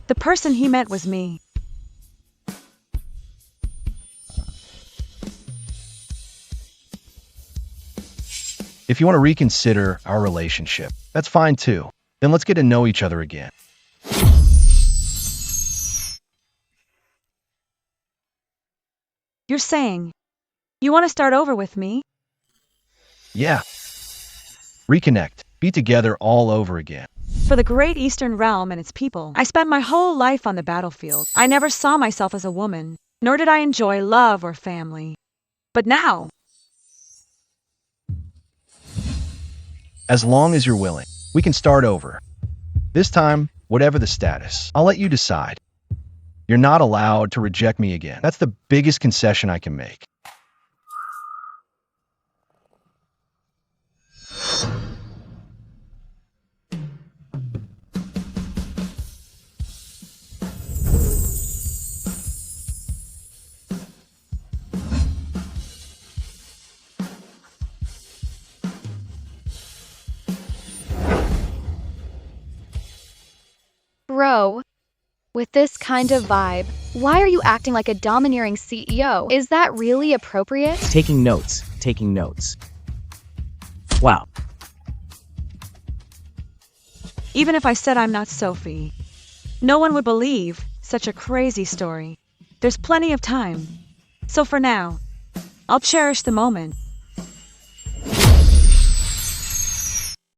the person he meant was me. If you want to reconsider our relationship, that's fine too. Then let's get to know each other again. You're saying you want to start over with me? Yeah. Reconnect. Be together all over again. For the great Eastern realm and its people, I spent my whole life on the battlefield. I never saw myself as a woman, nor did I enjoy love or family. But now, as long as you're willing, we can start over. This time, whatever the status, I'll let you decide. You're not allowed to reject me again. That's the biggest concession I can make. Bro, with this kind of vibe, why are you acting like a domineering CEO? Is that really appropriate? Taking notes, taking notes. Wow. even if I said I'm not Sophie, no one would believe such a crazy story. There's plenty of time. So for now, I'll cherish the moment.